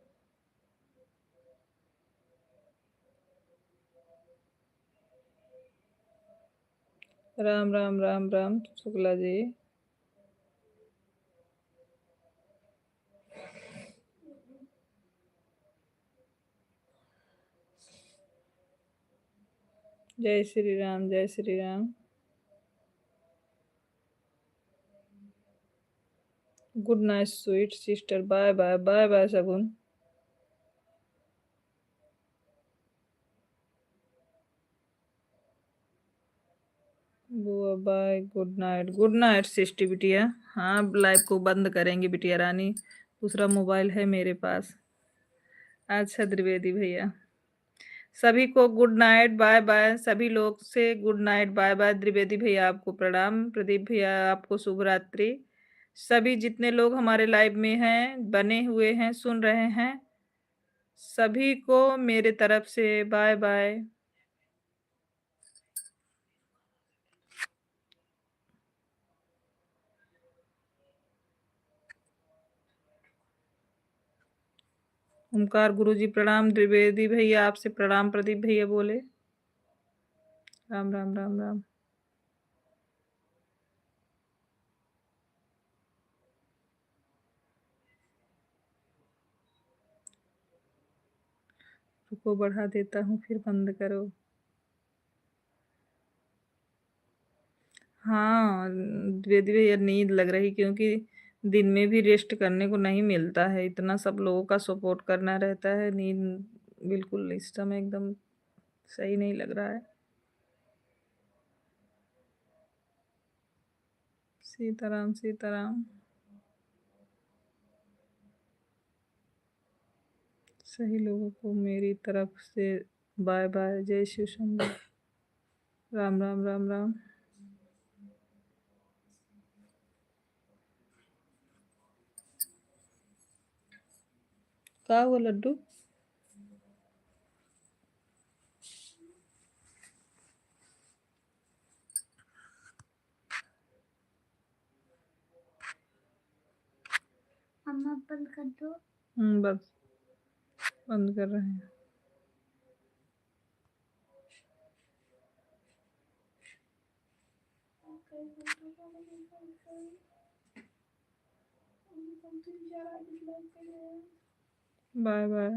[SPEAKER 1] राम राम राम राम शुक्ला जी। जय श्री राम जय Shri Ram. Good night sweet sister. Bye bye bye bye Shagun. बुआ बाय गुड नाइट सिस्टी बिटिया। हाँ लाइव को बंद करेंगे बिटिया रानी, दूसरा मोबाइल है मेरे पास। अच्छा त्रिवेदी भैया, सभी को गुड नाइट बाय बाय। सभी लोग से good night bye bye. Trivedi भैया आपको प्रणाम, प्रदीप भैया आपको शुभ रात्रि। सभी जितने लोग हमारे लाइव में हैं, बने हुए हैं, सुन रहे हैं, सभी को मेरे तरफ से बाय बाय। ओमकार गुरुजी प्रणाम। द्विवेदी भैया आपसे प्रणाम। प्रदीप भैया बोले राम राम राम राम। रुको बढ़ा देता हूँ फिर बंद करो। हाँ द्विवेदी भैया नींद लग रही, क्योंकि दिन में भी रेस्ट करने को नहीं मिलता है, इतना सब लोगों का सपोर्ट करना रहता है। नींद बिल्कुल इस समय एकदम सही नहीं लग रहा है। सीताराम सीताराम। सही लोगों को मेरी तरफ से बाय बाय। जय शिव शंभू। राम राम राम राम। का हुआ लड्डू?
[SPEAKER 2] अम्मा बंद कर दो।
[SPEAKER 1] बस बंद कर रहे हैं। Bye bye.